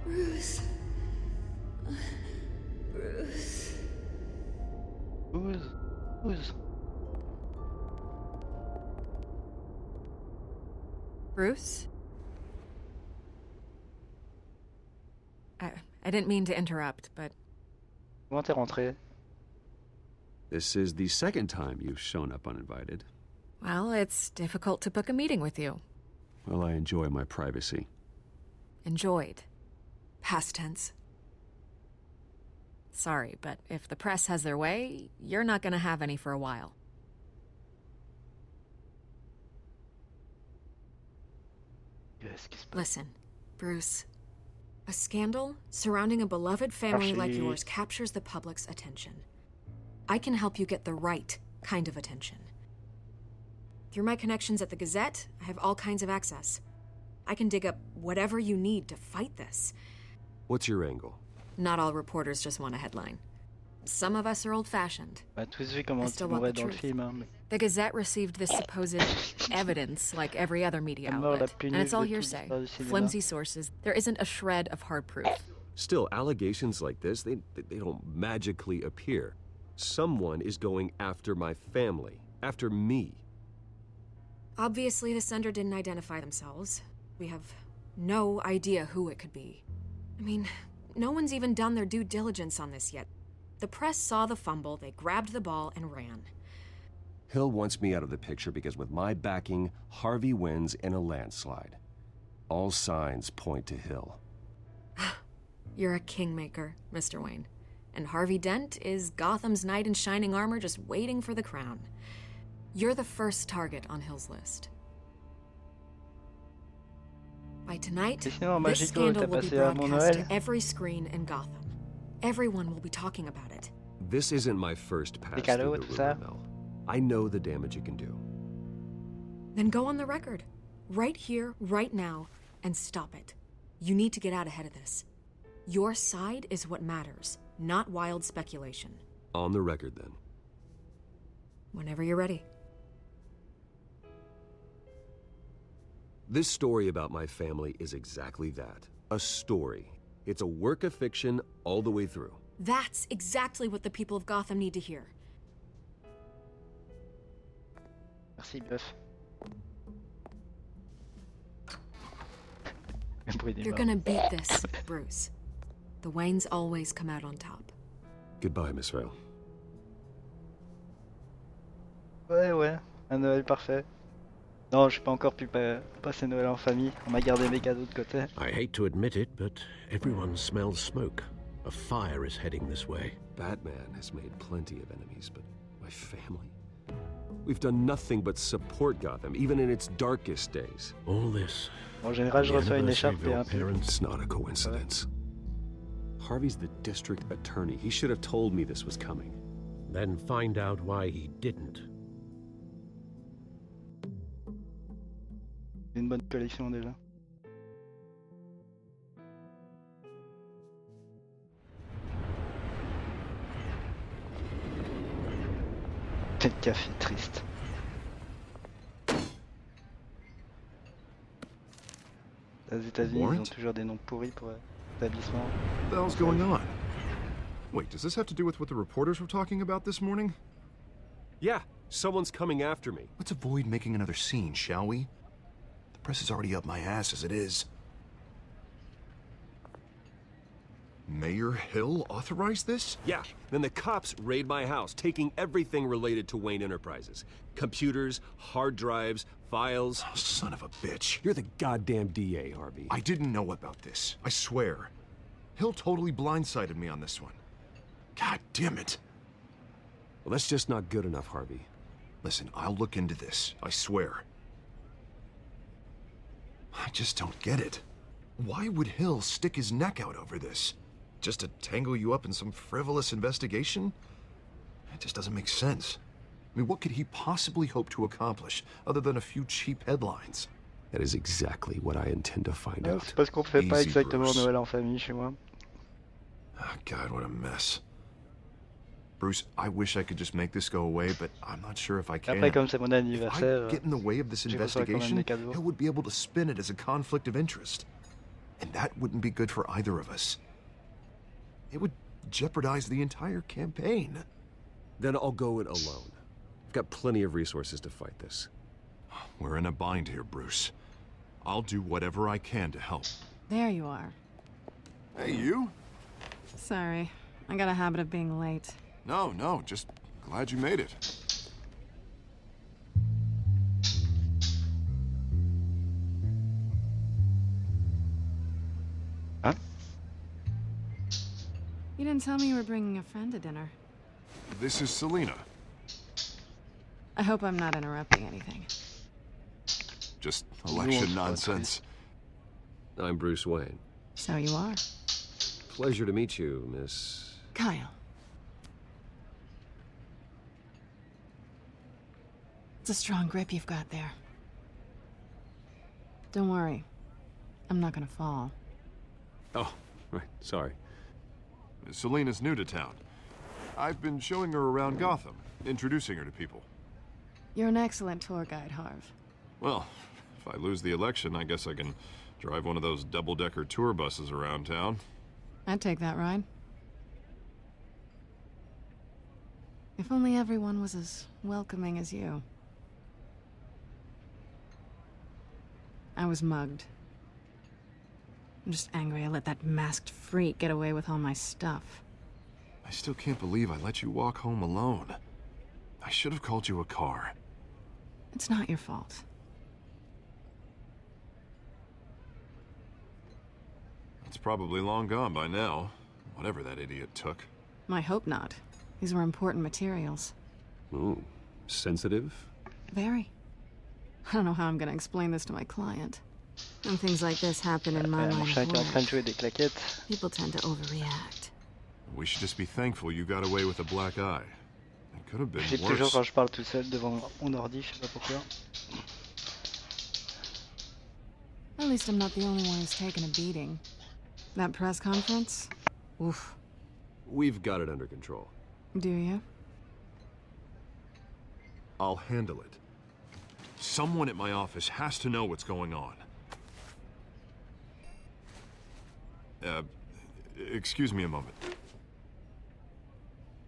Bruce. Bruce. Who's? Bruce? I didn't mean to interrupt, but... Comment t'es rentré? This is the second time you've shown up uninvited. Well, it's difficult to book a meeting with you. Well, I enjoy my privacy. Enjoyed. Past tense. Sorry, but if the press has their way, you're not gonna have any for a while. Listen, Bruce. A scandal surrounding a beloved family like yours captures the public's attention. I can help you get the right kind of attention. Through my connections at the Gazette, I have all kinds of access. I can dig up whatever you need to fight this. What's your angle? Not all reporters just want a headline. Some of us are old-fashioned. Bah, tous vu comment tu mourrais dans le film, hein, mais... The Gazette received this supposed evidence like every other media outlet, and it's all hearsay, flimsy sources. There isn't a shred of hard proof. Still, allegations like this, they don't magically appear. Someone is going after my family, after me. Obviously, the sender didn't identify themselves. We have no idea who it could be. I mean, no one's even done their due diligence on this yet. The press saw the fumble, they grabbed the ball and ran. Hill wants me out of the picture because with my backing, Harvey wins in a landslide. All signs point to Hill. You're a kingmaker, Mr. Wayne. And Harvey Dent is Gotham's knight in shining armor just waiting for the crown. You're the first target on Hill's list. By tonight, this scandal will be broadcast to every screen in Gotham. Everyone will be talking about it. This isn't my first pass through the rumor mill. I know the damage it can do. Then go on the record. Right here, right now, and stop it. You need to get out ahead of this. Your side is what matters, not wild speculation. On the record, then. Whenever you're ready. This story about my family is exactly that. A story. It's a work of fiction all the way through. That's exactly what the people of Gotham need to hear. Merci, bœuf. Le bruit des You're morts. gonna beat this, Bruce. The Waynes always come out on top. Goodbye, Miss Vale. Ouais, un Noël parfait. Non, j'ai pas encore pu passer Noël en famille. On m'a gardé mes cadeaux de côté. I hate to admit it, but everyone smells smoke. A fire is heading this way. Batman has made plenty of enemies, but my family? We've done nothing but support Gotham, even in its darkest days. All this. En général, je reçois une écharpe et un pull. It's not a coincidence. Harvey's the district attorney. He should have told me this was coming. Then find out why he didn't. Une bonne collection déjà. Quel café triste. Aux États-Unis, ils ont toujours des noms pourris pour établissements. What the hell's going on? Wait, does this have to do with what the reporters were talking about this morning? Yeah, someone's coming after me. Let's avoid making another scene, shall we? The press is already up my ass as it is. Mayor Hill authorized this? Yeah, then the cops raid my house, taking everything related to Wayne Enterprises. Computers, hard drives, files. Oh, son of a bitch. You're the goddamn DA, Harvey. I didn't know about this. I swear. Hill totally blindsided me on this one. God damn it. Well, that's just not good enough, Harvey. Listen, I'll look into this. I swear. I just don't get it. Why would Hill stick his neck out over this? Just to tangle you up in some frivolous investigation? It just doesn't make sense. I mean, what could he possibly hope to accomplish other than a few cheap headlines? That is exactly what I intend to find out. C'est parce qu'on fait pas Easy, exactement Bruce. Noël en famille chez moi. Oh, God, what a mess. Bruce, I wish I could just make this go away, but I'm not sure if I can. Après, comme c'est mon If anniversaire, I get in the way of this je reçois quand même investigation, des cadeaux. Hill would be able to spin it as a conflict of interest. And that wouldn't be good for either of us. It would jeopardize the entire campaign. Then I'll go it alone. I've got plenty of resources to fight this. We're in a bind here, Bruce. I'll do whatever I can to help. There you are. Hey, you? Sorry, I got a habit of being late. No, just glad you made it. Huh? You didn't tell me you were bringing a friend to dinner. This is Selina. I hope I'm not interrupting anything. Just election nonsense. I'm Bruce Wayne. So you are. Pleasure to meet you, Miss... Kyle. It's a strong grip you've got there. Don't worry. I'm not gonna fall. Oh, right, sorry. Selina's new to town. I've been showing her around Gotham, introducing her to people. You're an excellent tour guide, Harv. Well, if I lose the election, I guess I can drive one of those double-decker tour buses around town. I'd take that ride. If only everyone was as welcoming as you. I was mugged. I'm just angry I let that masked freak get away with all my stuff. I still can't believe I let you walk home alone. I should have called you a car. It's not your fault. It's probably long gone by now, whatever that idiot took. I hope not. These were important materials. Ooh, sensitive? Very. I don't know how I'm gonna explain this to my client. When things like this happen in my line Mon of chien qui est en train de jouer work, des claquettes. people tend to overreact. We should just be thankful you got away with a black eye. It could have been Je toujours worse. quand je parle tout seul devant mon ordi, je sais pas pourquoi. At least I'm not the only one who's taken a beating. That press conference? Oof. We've got it under control. Do you? I'll handle it. Someone at my office has to know what's going on. Excuse me a moment.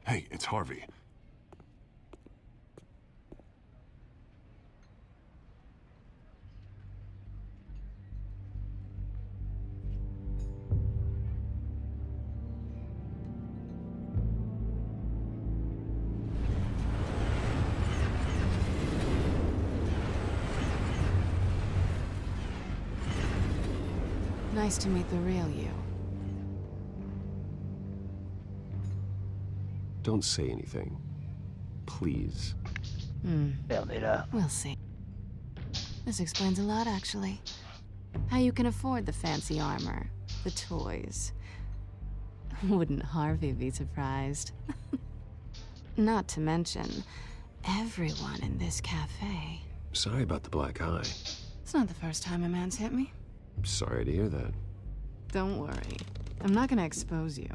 Hey, it's Harvey. Nice to meet the real you. Don't say anything. Please. We'll see. This explains a lot, actually. How you can afford the fancy armor, the toys. Wouldn't Harvey be surprised? Not to mention, everyone in this cafe. Sorry about the black eye. It's not the first time a man's hit me. Sorry to hear that. Don't worry. I'm not gonna expose you.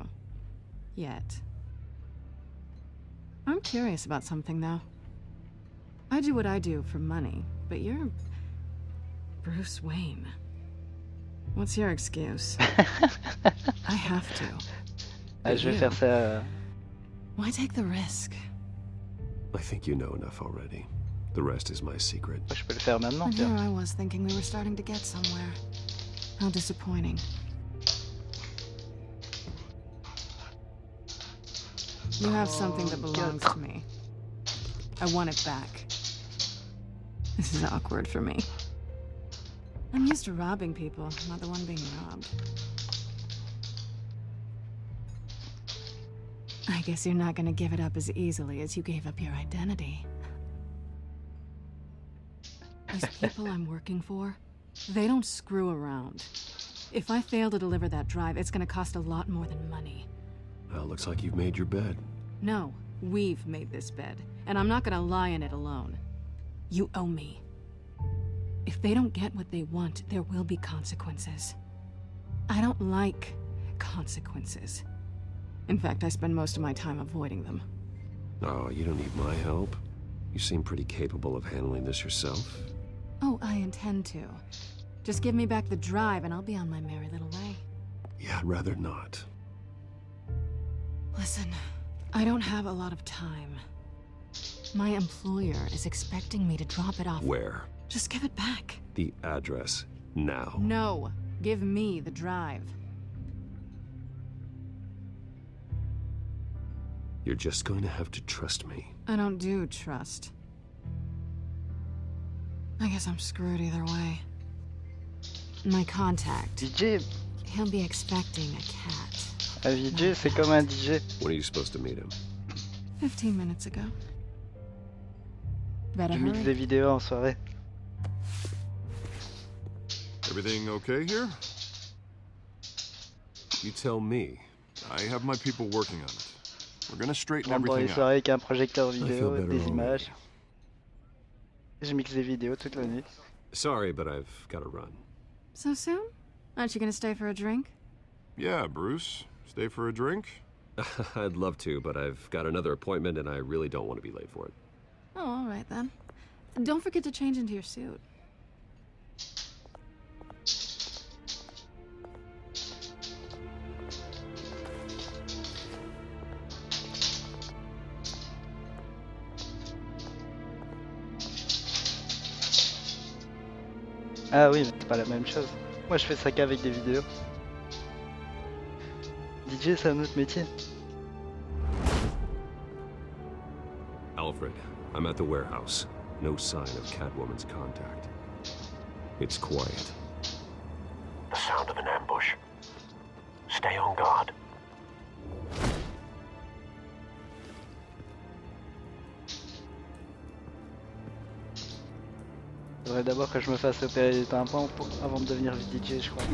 Yet. I'm curious about something, though. I do what I do for money, but you're... Bruce Wayne. What's your excuse? I have to. Je vais faire ça. Why take the risk? I think you know enough already. The rest is my secret. Je peux le faire maintenant, And here tiens. I was thinking we were starting to get somewhere. How disappointing. You have something that belongs to me. I want it back. This is awkward for me. I'm used to robbing people, not the one being robbed. I guess you're not gonna give it up as easily as you gave up your identity. These people I'm working for, they don't screw around. If I fail to deliver that drive, it's gonna cost a lot more than money. Well, looks like you've made your bed. No, we've made this bed, and I'm not gonna lie in it alone. You owe me. If they don't get what they want, there will be consequences. I don't like consequences. In fact, I spend most of my time avoiding them. Oh, you don't need my help. You seem pretty capable of handling this yourself. Oh, I intend to. Just give me back the drive and I'll be on my merry little way. Yeah, I'd rather not. Listen, I don't have a lot of time. My employer is expecting me to drop it off. Where? Just give it back. The address, now. No, give me the drive. You're just going to have to trust me. I don't do trust. I guess I'm screwed either way. My contact. DJ. He'll be expecting a cat. Un DJ, c'est comme un DJ. When are you supposed to meet him? 15 minutes ago. Better Je mixe hurry. des vidéos en soirée. Everything okay here? You tell me. I have my people working on it. We're gonna straighten Je rentre dans les everything soirées out. avec un projecteur vidéo, better des already. images. Je mixe des vidéos toute la nuit. Sorry, but I've got to run. So soon? Aren't you gonna stay for a drink? Yeah, Bruce. Stay for a drink? I'd love to, but I've got another appointment and I really don't want to be late for it. Oh, all right then. Don't forget to change into your suit. Ah oui, mais c'est pas la même chose. Moi je fais ça qu'avec des vidéos. DJ c'est un autre métier. Alfred, I'm at the warehouse. No sign of Catwoman's contact. It's quiet. The sound of an ambush. Stay on guard. Faudrait d'abord que je me fasse opérer les tympans avant de devenir DJ, je crois.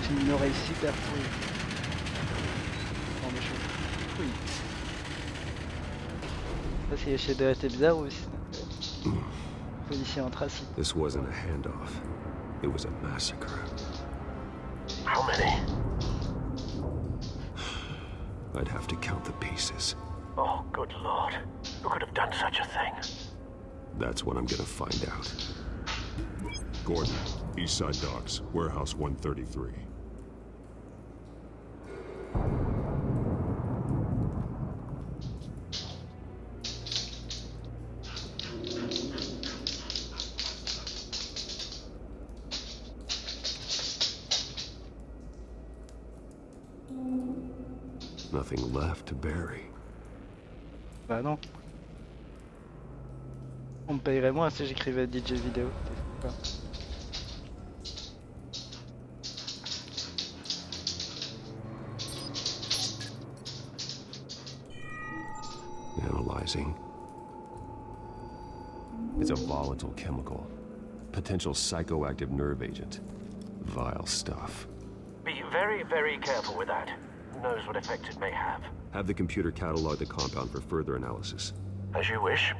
J'ai une oreille super pourrie. Non mais je pourrie. Je sais pas si les shaders étaient bizarres ou si c'est un policier anthracite. This wasn't a handoff. It was a massacre. How many? I'd have to count the pieces. Oh, good lord. Who could have done such a thing? That's what I'm gonna find out. Gordon, East Side Docks, Warehouse 133. Nothing left to bury. Bah non. On me payerait moins si j'écrivais DJ vidéo. Analyzing. It's a volatile chemical. Potential psychoactive nerve agent. Vile stuff. Be very, very careful with that. Who knows what effect it may have. Have the computer catalog the compound for further analysis. As you wish.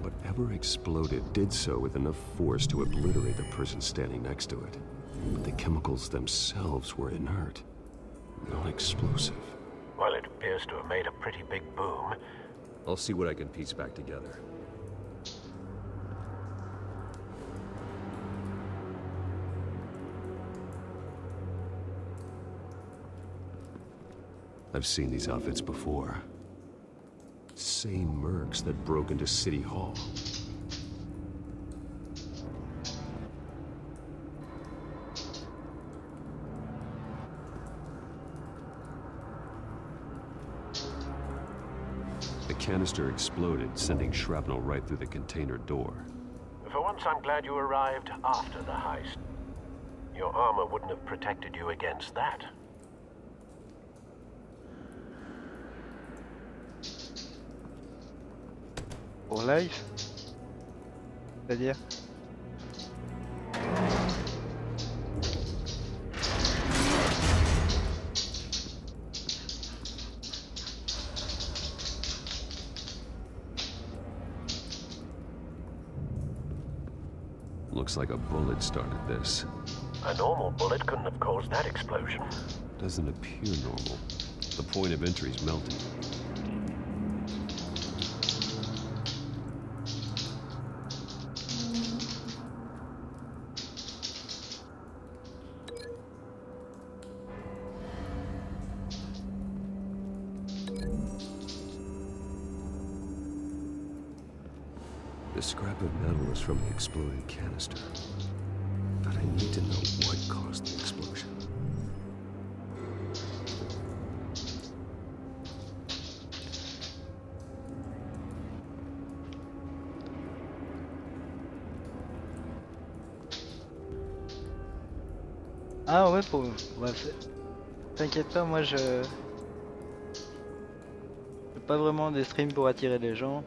Whatever exploded did so with enough force to obliterate the person standing next to it. But the chemicals themselves were inert, non-explosive. Well, it appears to have made a pretty big boom. I'll see what I can piece back together. I've seen these outfits before. Same mercs that broke into City Hall. The canister exploded, sending shrapnel right through the container door. For once, I'm glad you arrived after the heist. Your armor wouldn't have protected you against that. Pour live? C'est-à-dire? Looks like a bullet started this. A normal bullet couldn't have caused that explosion. Doesn't appear normal. The point of entry's melting. The scrap of metal is from the exploded canister. But I need to know what caused the explosion. Ah ouais, pour... ouais, t'inquiète pas, moi je... fais pas vraiment des streams pour attirer les gens.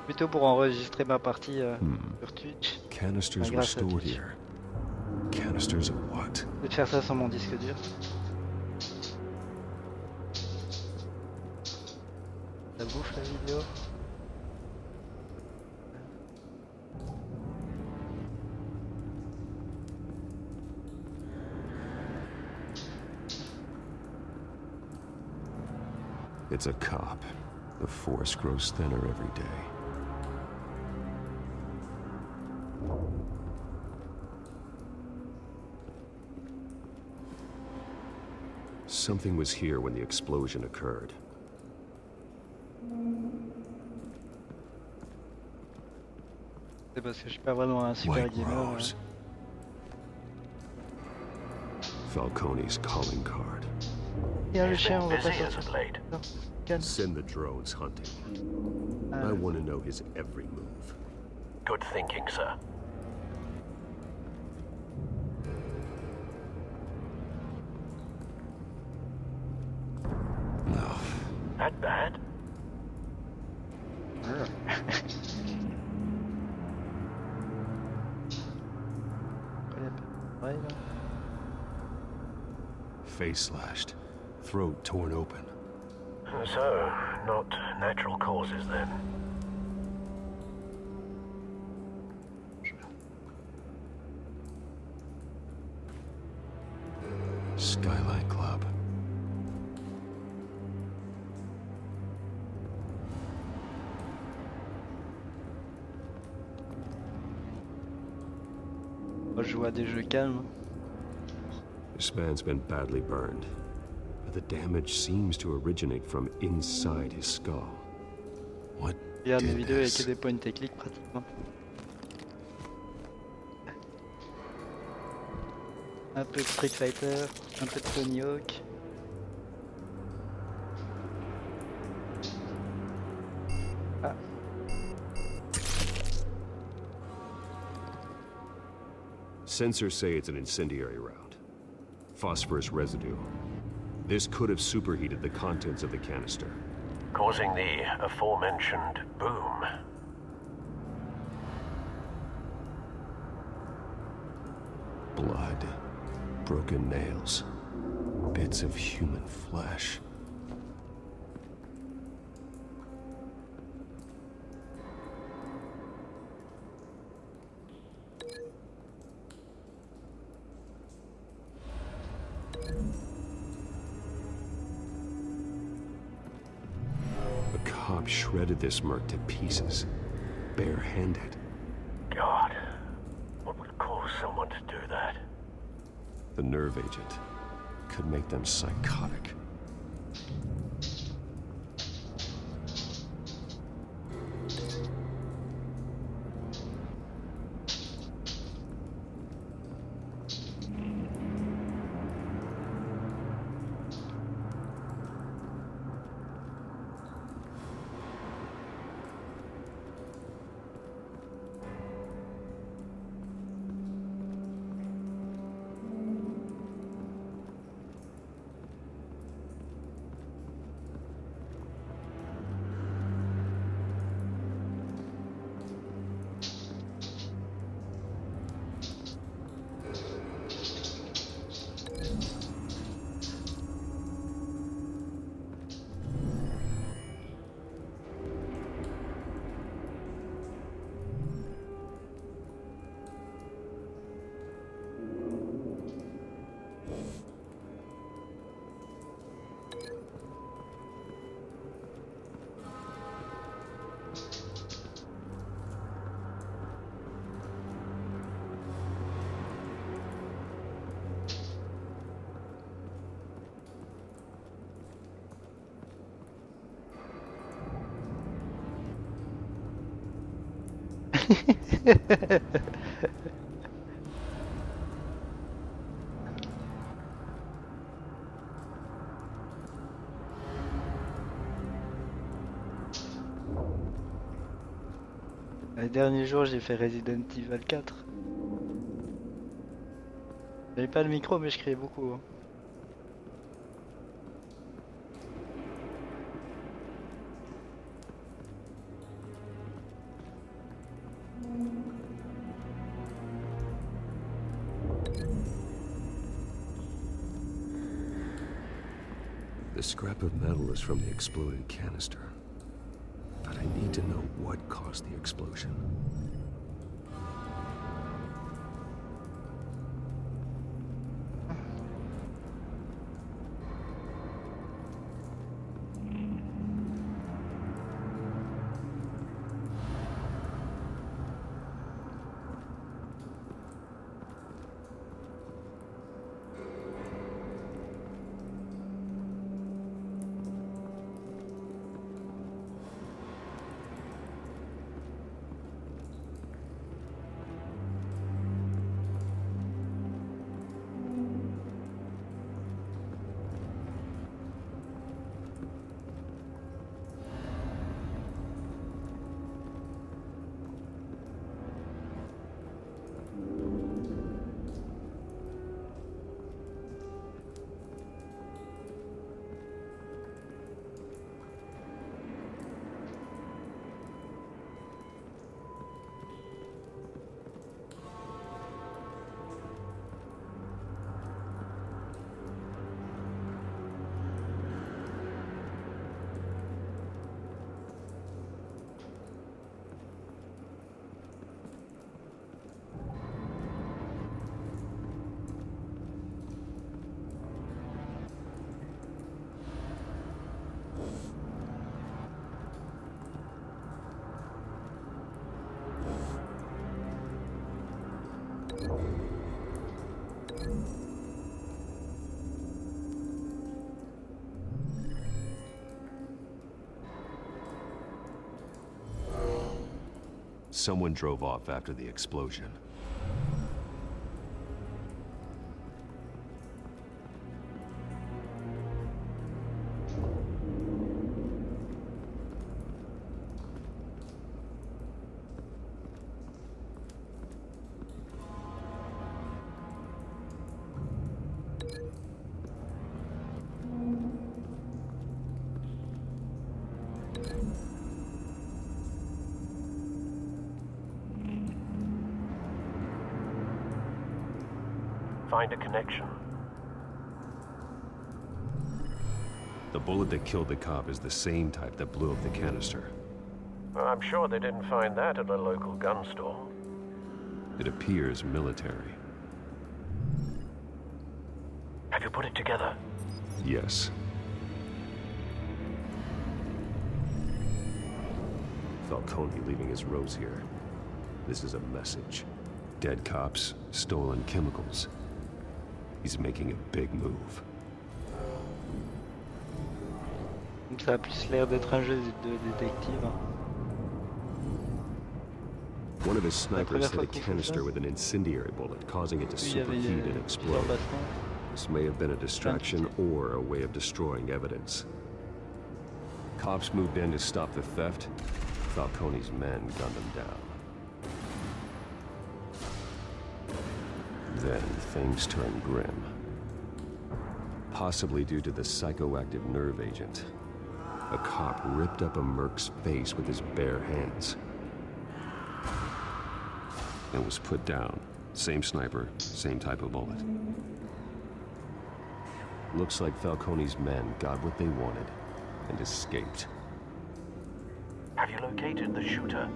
Plutôt pour enregistrer ma partie sur Twitch. Canisters were stored here. Canisters of what? Je vais te faire ça sur mon disque dur. Ça bouffe la vidéo. It's a cop. The force grows thinner every day. Something was here when the explosion occurred. C'est parce que je suis pas vraiment un super gamer. Falcone's calling card. Tiens le chien, on va pas sortir. Send the drones hunting. I want to know his every move. Good thinking, sir. No. That bad? Face slashed, throat torn open. So, not natural causes then. Moi, je joue à des jeux calmes. This man's been badly burned, but the damage seems to originate from inside his skull. What Regarde mes did vidéos avec this? des points techniques pratiquement. Un peu de Street Fighter, un peu de Tony Hawk. Ah. Sensors say it's an incendiary round. Phosphorus residue. This could have superheated the contents of the canister. Causing the aforementioned boom. Blood. Broken nails. Bits of human flesh. A cop shredded this merc to pieces, barehanded. God, what would cause someone to do that? The nerve agent could make them psychotic. Les derniers jours, j'ai fait Resident Evil 4. J'avais pas le micro, mais je criais beaucoup. The scrap of metal is from the exploded canister. But I need to know what caused the explosion. Someone drove off after the explosion. Find a connection. The bullet that killed the cop is the same type that blew up the canister. Well, I'm sure they didn't find that at a local gun store. It appears military. Have you put it together? Yes. Falcone leaving his rose here. This is a message. Dead cops, stolen chemicals. He's making a big move. Ça a plus l'air d'être un jeu de détective. Hein. One of his snipers hit a canister with an incendiary bullet, causing it to superheat and explode. This may have been a distraction or a way of destroying evidence. Cops moved in to stop the theft. Falcone's men gunned them down. Then things turned grim. Possibly due to the psychoactive nerve agent. A cop ripped up a merc's face with his bare hands. And was put down. Same sniper, same type of bullet. Looks like Falcone's men got what they wanted and escaped. Have you located the shooter?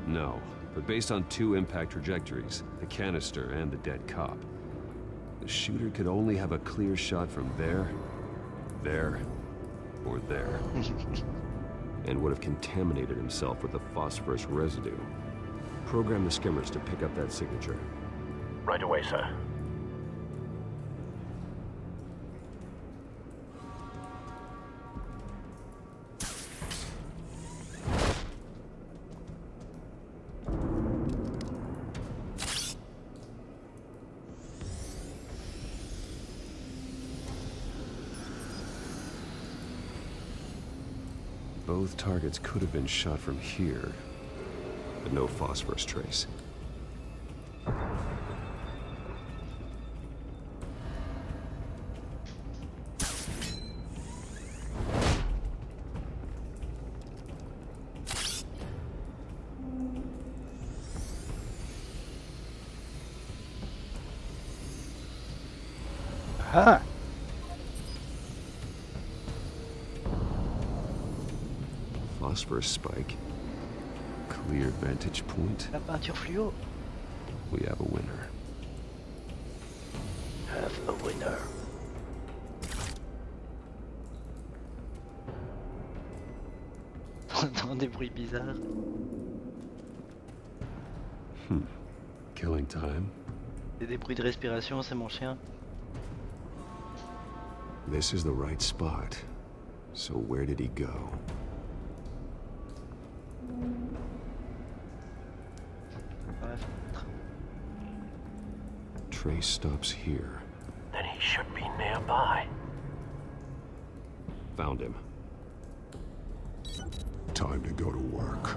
No. But based on two impact trajectories, the canister and the dead cop, the shooter could only have a clear shot from there, or there. And would have contaminated himself with the phosphorus residue. Program the skimmers to pick up that signature. Right away, sir. Both targets could have been shot from here, but no phosphorus trace. Ah! Phosphorus spike. Clear vantage point. La peinture fluo. We have a winner. Have a winner. T'entends des bruits bizarres. Killing time. C'est des bruits de respiration, c'est mon chien. This is the right spot. So where did he go? Trace stops here. Then he should be nearby. Found him. Time to go to work.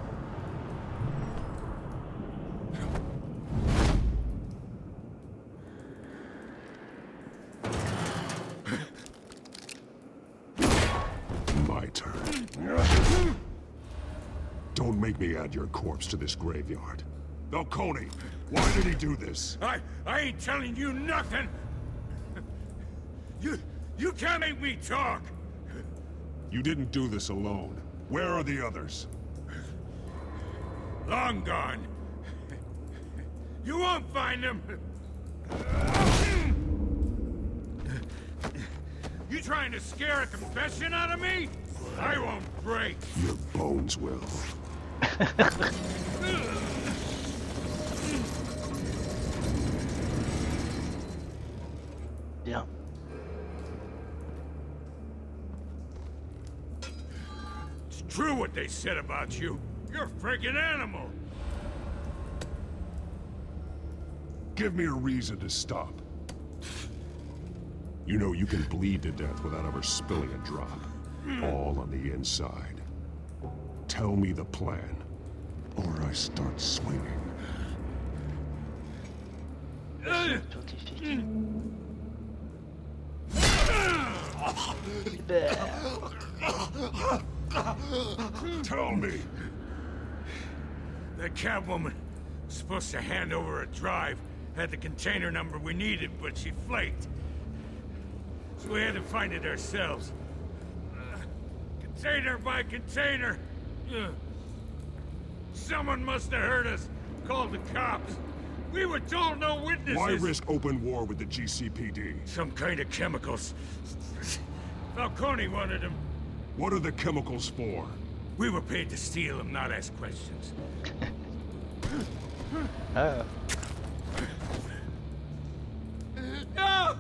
My turn. Don't make me add your corpse to this graveyard. Falcone, why did he do this? I ain't telling you nothing! You can't make me talk! You didn't do this alone. Where are the others? Long gone. You won't find them! You trying to scare a confession out of me? I won't break! Your bones will. Bien. It's true what they said about you. You're a freaking animal. give me a reason to stop. You know you can bleed to death without ever spilling a drop. All on the inside. Tell me the plan, or I start swinging. Tell me. The Catwoman was supposed to hand over a drive, had the container number we needed, but she flaked. So we had to find it ourselves. Container by container. Someone must have heard us, called the cops. We were told no witnesses. Why risk open war with the GCPD? Some kind of chemicals. Falcone wanted them. What are the chemicals for? We were paid to steal them, not ask questions. Oh. No!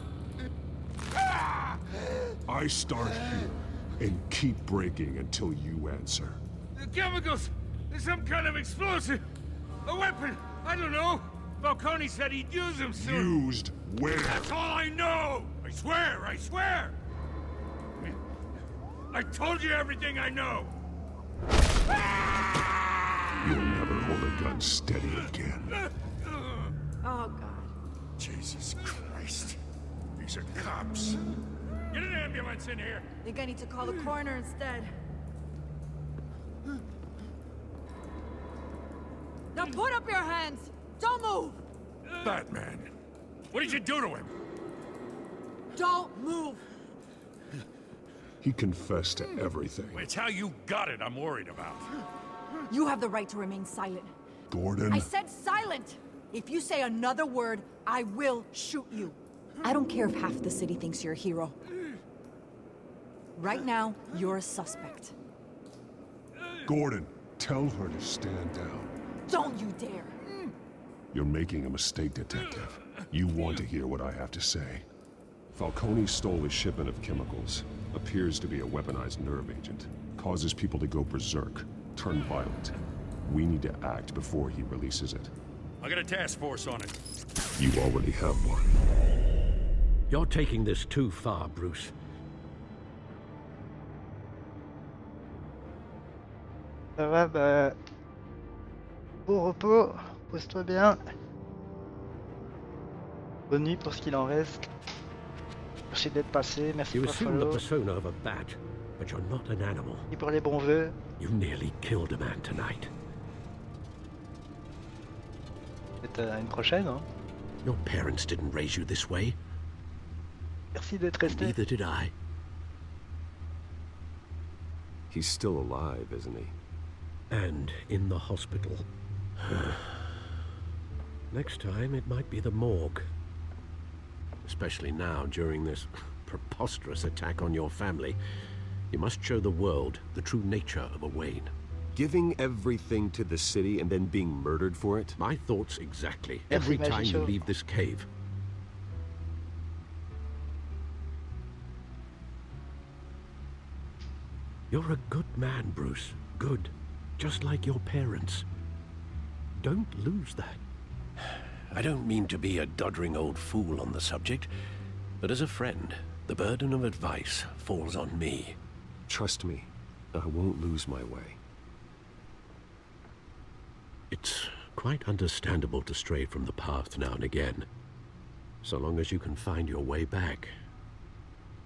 I start here and keep breaking until you answer. The chemicals! There's some kind of explosive! A weapon! I don't know! Falcone said he'd use them soon! Used where? That's all I know! I swear! I swear! I told you everything I know! You'll never hold a gun steady again. Oh, God. Jesus Christ. These are cops. Get an ambulance in here! Think I need to call the coroner instead. Now put up your hands! Don't move! Batman! What did you do to him? Don't move! He confessed to everything. It's how you got it I'm worried about. You have the right to remain silent. Gordon? I said silent! If you say another word, I will shoot you. I don't care if half the city thinks you're a hero. Right now, you're a suspect. Gordon, tell her to stand down. Don't you dare! You're making a mistake, Detective. You want to hear what I have to say. Falcone stole a shipment of chemicals. Appears to be a weaponized nerve agent. Causes people to go berserk, turn violent. We need to act before he releases it. I got a task force on it. You already have one. You're taking this too far, Bruce. Ça va, bah... Bon repos, pose-toi bien. Bonne nuit pour ce qu'il en reste. Merci d'être passé, merci You pour le assume the follow. persona of a bat, but you're not an animal. Et pour les bons vœux. You nearly killed a man tonight. Peut-être à une prochaine, hein. Your parents didn't raise you this way. Merci d'être resté. Neither did I. He's still alive, isn't he? And in the hospital. Next time, it might be the morgue. Especially now, during this preposterous attack on your family. You must show the world the true nature of a Wayne. Giving everything to the city and then being murdered for it? My thoughts exactly. Every time you leave this cave. You're a good man, Bruce. Good. Just like your parents. Don't lose that. I don't mean to be a doddering old fool on the subject, but as a friend, the burden of advice falls on me. Trust me, I won't lose my way. It's quite understandable to stray from the path now and again, so long as you can find your way back.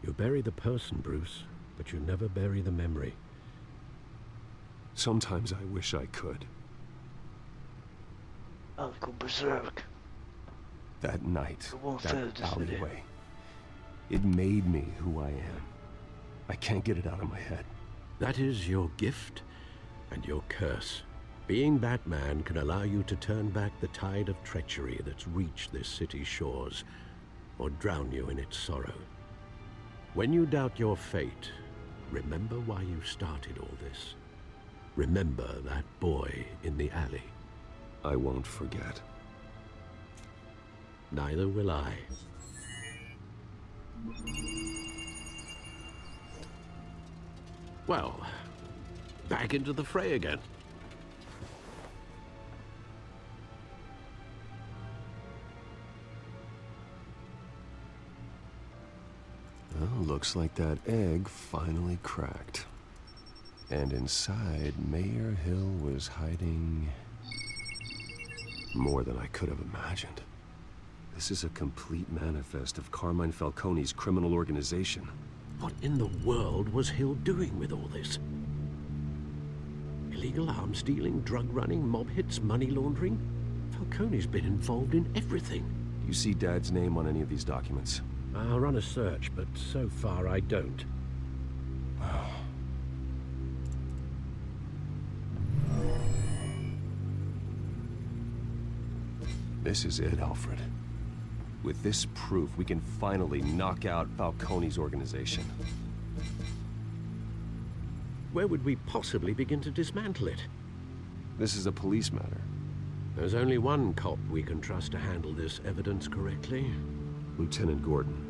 You bury the person, Bruce, but you never bury the memory. Sometimes I wish I could. I'll go berserk. That night, that faire alleyway, it made me who I am. I can't get it out of my head. That is your gift and your curse. Being Batman can allow you to turn back the tide of treachery that's reached this city's shores, or drown you in its sorrow. When you doubt your fate, remember why you started all this. Remember that boy in the alley. I won't forget. Neither will I. Well, back into the fray again. Looks like that egg finally cracked. And inside, Mayor Hill was hiding more than I could have imagined. This is a complete manifest of Carmine Falcone's criminal organization. What in the world was Hill doing with all this? Illegal arms dealing, drug running, mob hits, money laundering? Falcone's been involved in everything. Do you see Dad's name on any of these documents? I'll run a search, but so far I don't. This is it, Alfred. With this proof, we can finally knock out Falcone's organization. Where would we possibly begin to dismantle it? This is a police matter. There's only one cop we can trust to handle this evidence correctly. Lieutenant Gordon.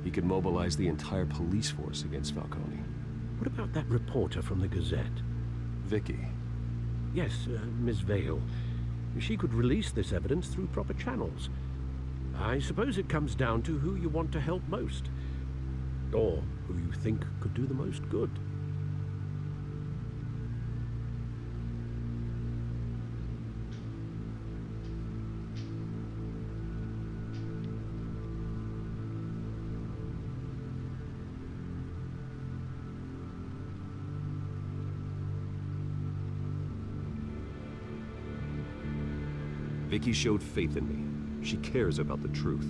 He could mobilize the entire police force against Falcone. What about that reporter from the Gazette? Vicky. Yes, Miss Vale. She could release this evidence through proper channels. I suppose it comes down to who you want to help most. Or who you think could do the most good. Vicky showed faith in me. She cares about the truth.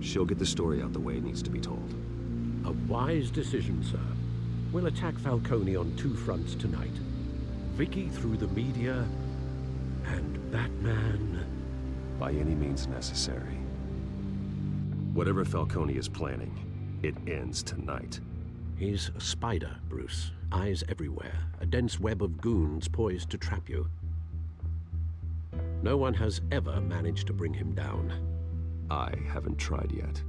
She'll get the story out the way it needs to be told. A wise decision, sir. We'll attack Falcone on two fronts tonight. Vicky through the media, and Batman... by any means necessary. Whatever Falcone is planning, it ends tonight. He's a spider, Bruce. Eyes everywhere. A dense web of goons poised to trap you. No one has ever managed to bring him down. I haven't tried yet.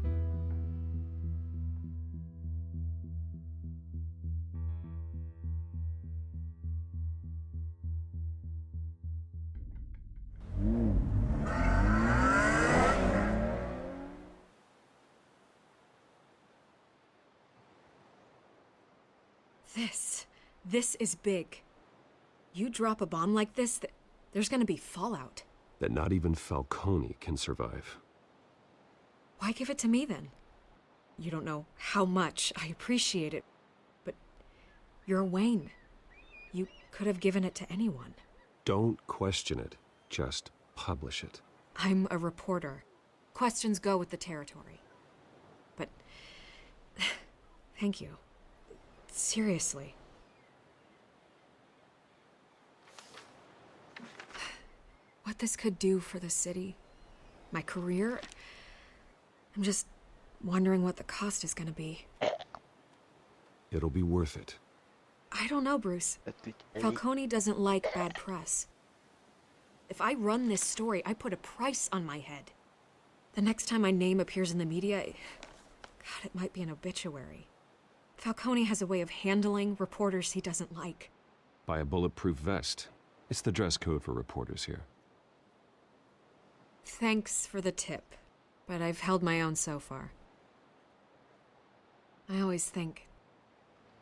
This is big. You drop a bomb like this, there's gonna be fallout. That not even Falcone can survive. Why give it to me then? You don't know how much I appreciate it, but you're Wayne. You could have given it to anyone. Don't question it, just publish it. I'm a reporter. Questions go with the territory. But thank you. Seriously. What this could do for the city, my career, I'm just wondering what the cost is gonna be. It'll be worth it. I don't know, Bruce. Falcone doesn't like bad press. If I run this story, I put a price on my head. The next time my name appears in the media, God, it might be an obituary. Falcone has a way of handling reporters he doesn't like. Buy a bulletproof vest. It's the dress code for reporters here. Thanks for the tip, but I've held my own so far. I always think,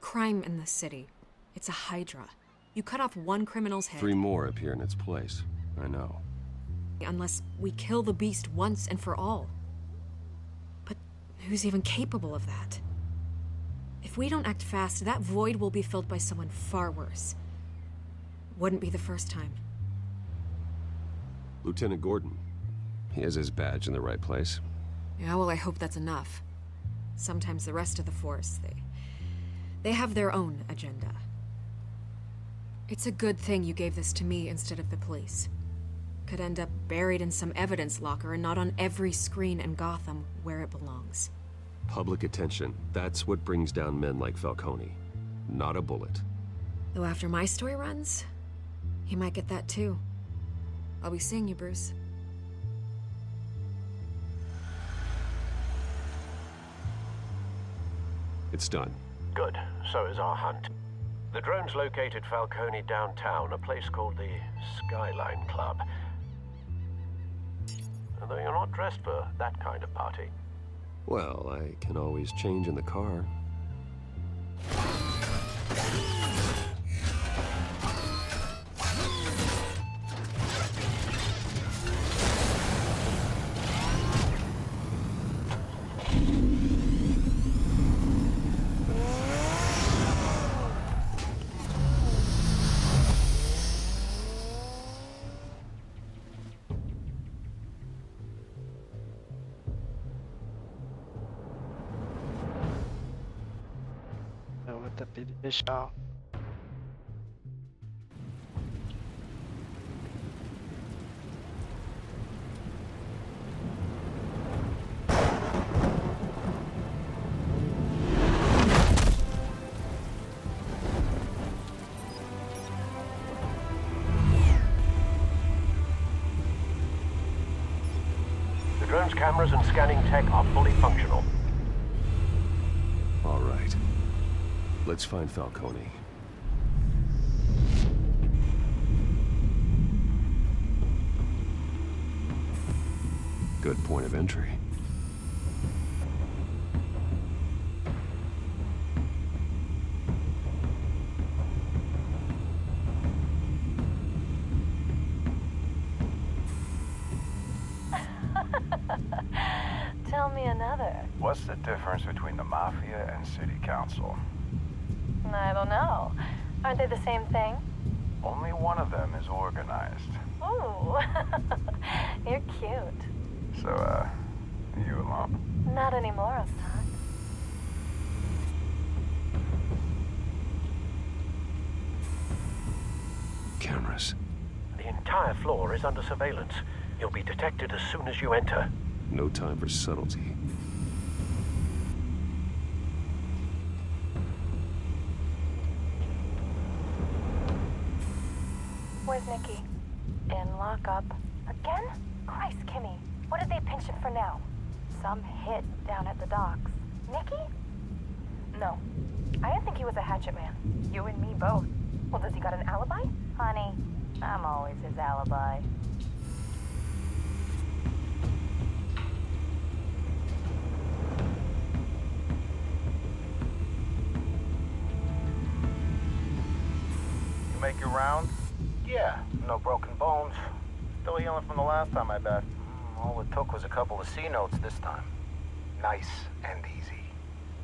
crime in the city, it's a hydra. You cut off one criminal's head... 3 more appear in its place. I know. Unless we kill the beast once and for all. But who's even capable of that? If we don't act fast, that void will be filled by someone far worse. Wouldn't be the first time. Lieutenant Gordon. He has his badge in the right place. Yeah, well, I hope that's enough. Sometimes the rest of the force, they have their own agenda. It's a good thing you gave this to me instead of the police. Could end up buried in some evidence locker and not on every screen in Gotham where it belongs. Public attention, that's what brings down men like Falcone. Not a bullet. Though after my story runs, he might get that too. I'll be seeing you, Bruce. It's done. Good. So is our hunt. The drones located Falcone downtown, a place called the Skyline Club. Although you're not dressed for that kind of party. Well, I can always change in the car. On va taper des chars. The drone's cameras and scanning tech are fully functional. All right. Let's find Falcone. Good point of entry. Tell me another. What's the difference between the Mafia and City Council? I don't know. Aren't they the same thing? Only one of them is organized. Ooh, you're cute. So, you alone? Not anymore, I'm not. Cameras. The entire floor is under surveillance. You'll be detected as soon as you enter. No time for subtlety. Where's Nikki? In lockup. Again? Christ, Kimmy. What did they pinch him for now? Some hit down at the docks. Nikki? No. I didn't think he was a hatchet man. You and me both. Well, does he got an alibi? Honey, I'm always his alibi. You make your rounds? Yeah, no broken bones. Still healing from the last time I bet. All it took was a couple of C notes this time. Nice and easy.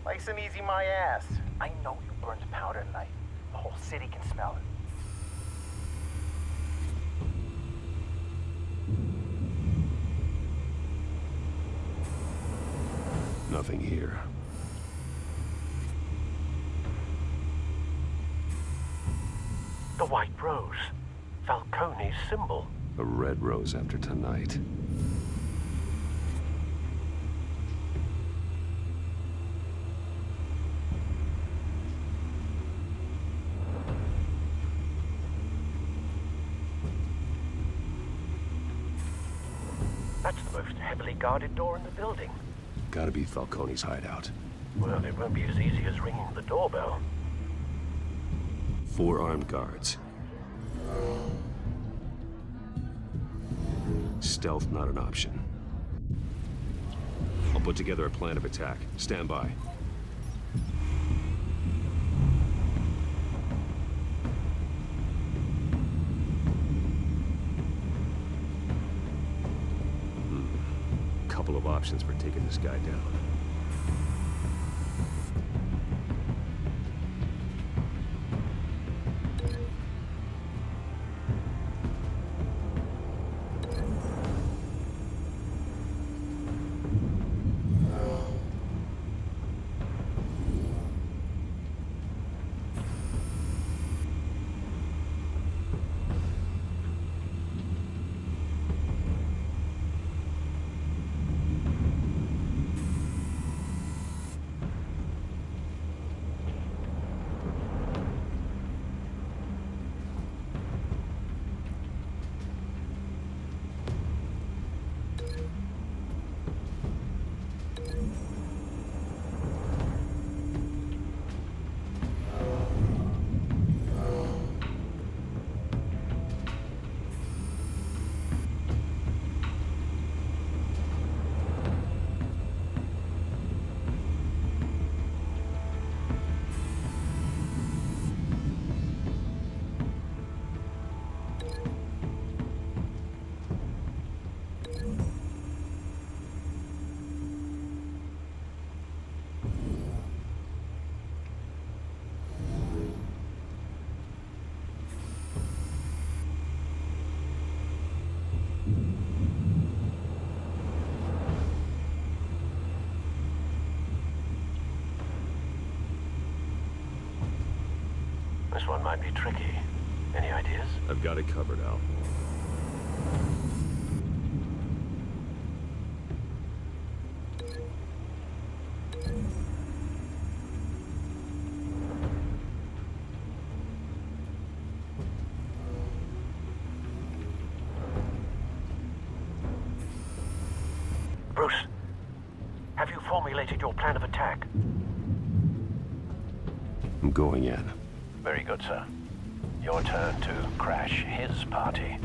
Nice and easy my ass. I know you burned powder tonight. The whole city can smell it. Nothing here. The White Rose. Falcone's symbol. A red rose after tonight. That's the most heavily guarded door in the building. Gotta be Falcone's hideout. Well, it won't be as easy as ringing the doorbell. 4 armed guards. Stealth not an option. I'll put together a plan of attack. Stand by. Couple of options for taking this guy down. This one might be tricky. Any ideas? I've got it covered, Al. Bruce, have you formulated your plan of attack? I'm going in. Very good, sir. Your turn to crash his party.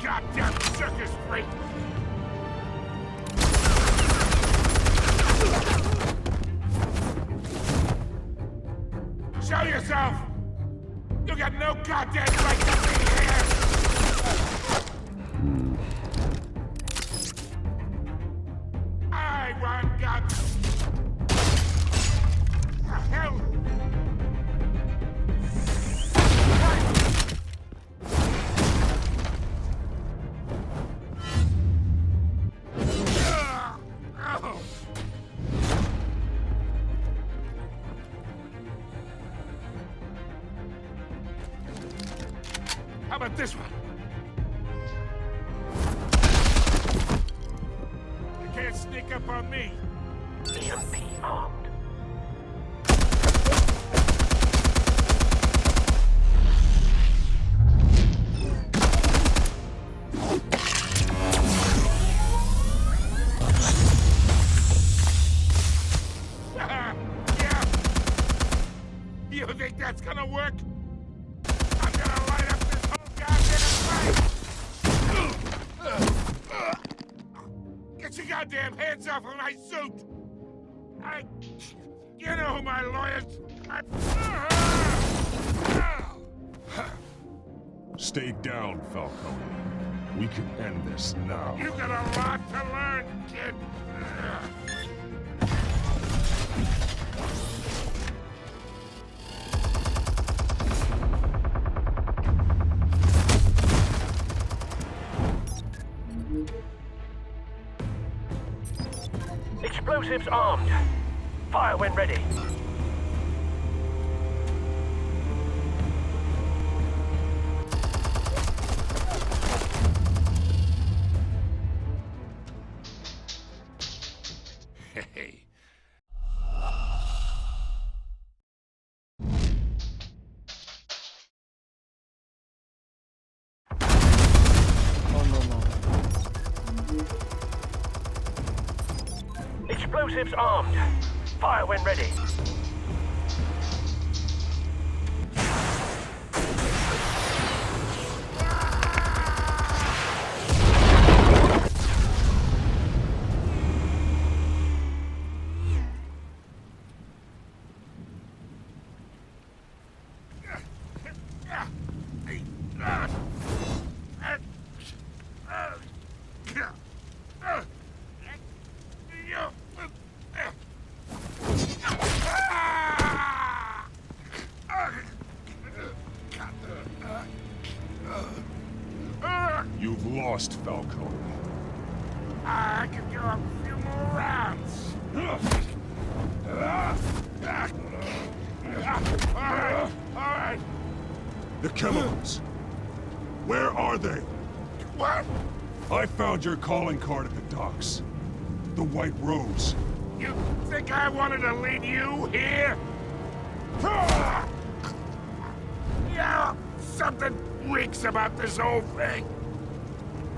Goddamn circus freak! Show yourself! You got no goddamn right to be here! I want guns! The hell? How about this one? You can't sneak up on me. EMP armed. Yeah. You think that's gonna work? I'm gonna light up this whole goddamn place! Get your goddamn hands off of my suit! You know who my lawyers... Stay down, Falcone. We can end this now. You got a lot to learn, kid. Explosives armed. Fire when ready. Hey. Oh non, non. Explosives armed. Fire when ready. You've lost, Falcone. I could go a few more rounds. All right. The chemicals. Where are they? What? I found your calling card at the docks. The White Rose. You think I wanted to lead you here? Yeah, something reeks about this whole thing.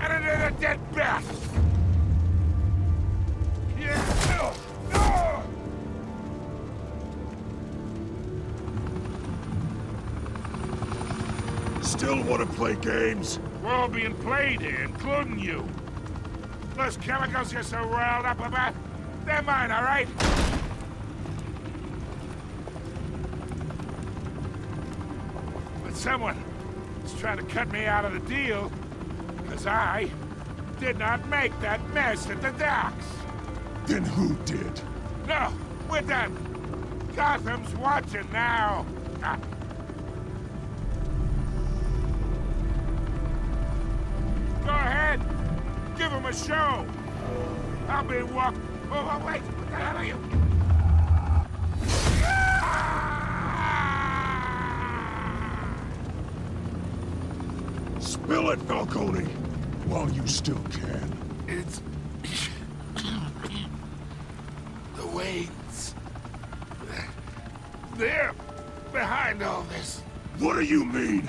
And it is a dead bat. Yeah. Still want to play games? We're all being played here, including you. Those chemicals you're so riled up about, they're mine, all right? But someone is trying to cut me out of the deal, because I did not make that mess at the docks. Then who did? No, we're done. Gotham's watching now. Go ahead. Give him a show. I'll be walk. Oh, wait. What the hell are you? Spill it, Falcone, while you still can. It's... the Waynes. They're behind all this. What do you mean?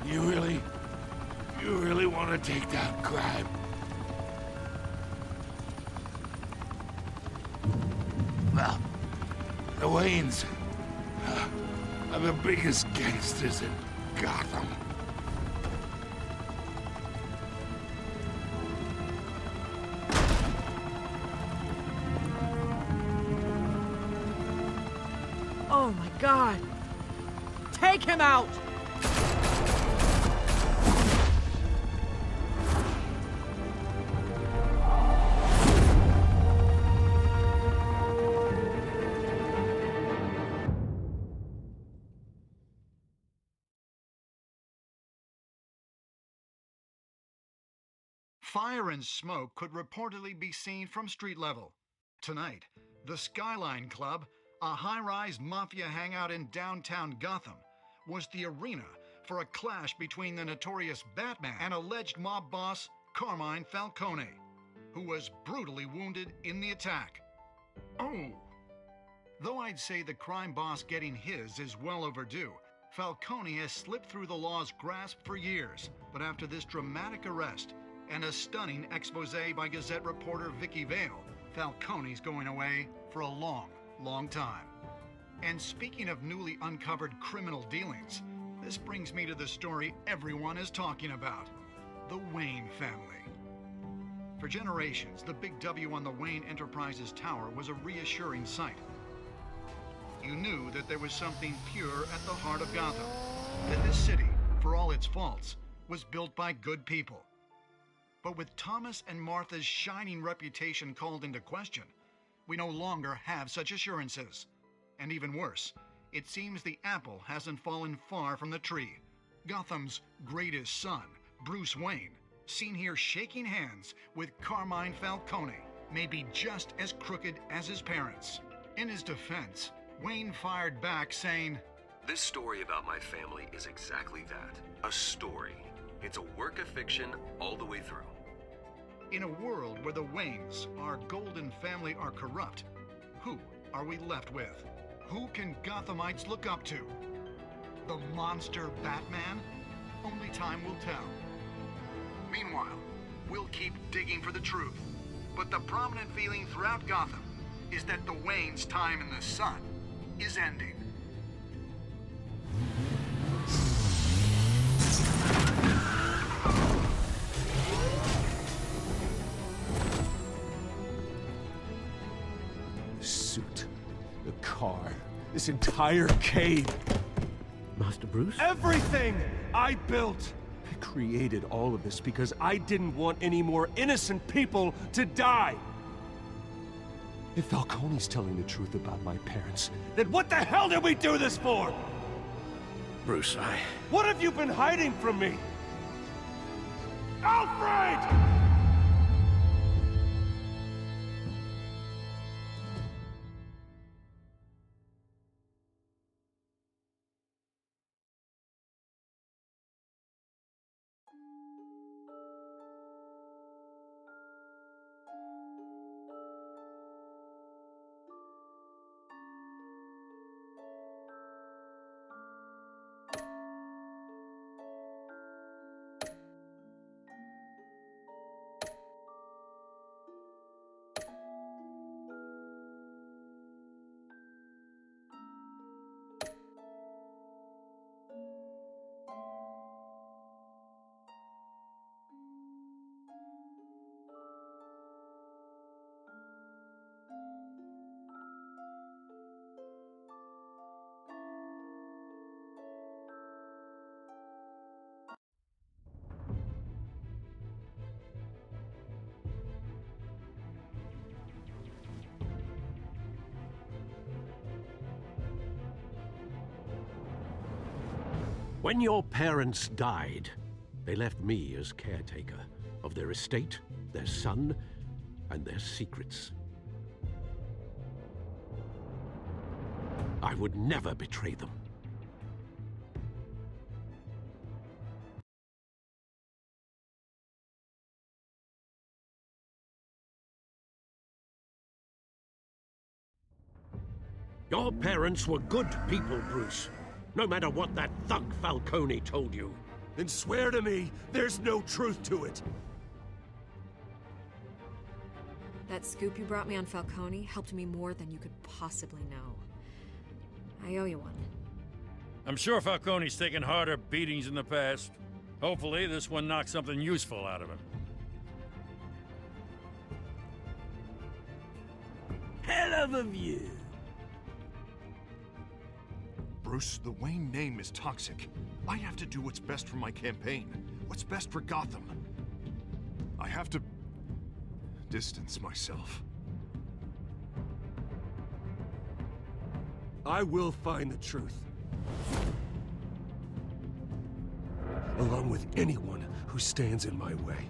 You really want to take down crime? Well, the Waynes are the biggest gangsters in Gotham. Oh my God! Take him out! Fire and smoke could reportedly be seen from street level. Tonight, the Skyline Club, a high-rise mafia hangout in downtown Gotham, was the arena for a clash between the notorious Batman and alleged mob boss Carmine Falcone, who was brutally wounded in the attack. Oh! Though I'd say the crime boss getting his is well overdue, Falcone has slipped through the law's grasp for years, but after this dramatic arrest and a stunning expose by Gazette reporter Vicky Vale, Falcone's going away for a long, long time. And speaking of newly uncovered criminal dealings, this brings me to the story everyone is talking about: the Wayne family. For generations, the big W on the Wayne Enterprises tower was a reassuring sight. You knew that there was something pure at the heart of Gotham, that this city, for all its faults, was built by good people. But with Thomas and Martha's shining reputation called into question, we no longer have such assurances. And even worse, it seems the apple hasn't fallen far from the tree. Gotham's greatest son, Bruce Wayne, seen here shaking hands with Carmine Falcone, may be just as crooked as his parents. In his defense, Wayne fired back saying, "This story about my family is exactly that, a story. It's a work of fiction all the way through." In a world where the Waynes, our golden family, are corrupt, who are we left with? Who can Gothamites look up to? The monster Batman? Only time will tell. Meanwhile, we'll keep digging for the truth. But the prominent feeling throughout Gotham is that the Waynes' time in the sun is ending. The suit, the car, this entire cave. Master Bruce? Everything I built! I created all of this because I didn't want any more innocent people to die. If Falcone's telling the truth about my parents, then what the hell did we do this for? Bruce, What have you been hiding from me? Alfred! When your parents died, they left me as caretaker of their estate, their son, and their secrets. I would never betray them. Your parents were good people, Bruce. No matter what that thug Falcone told you. Then swear to me there's no truth to it. That scoop you brought me on Falcone helped me more than you could possibly know. I owe you one. I'm sure Falcone's taken harder beatings in the past. Hopefully this one knocks something useful out of him. Hell of a view. Bruce, the Wayne name is toxic. I have to do what's best for my campaign. What's best for Gotham. I have to distance myself. I will find the truth. Along with anyone who stands in my way.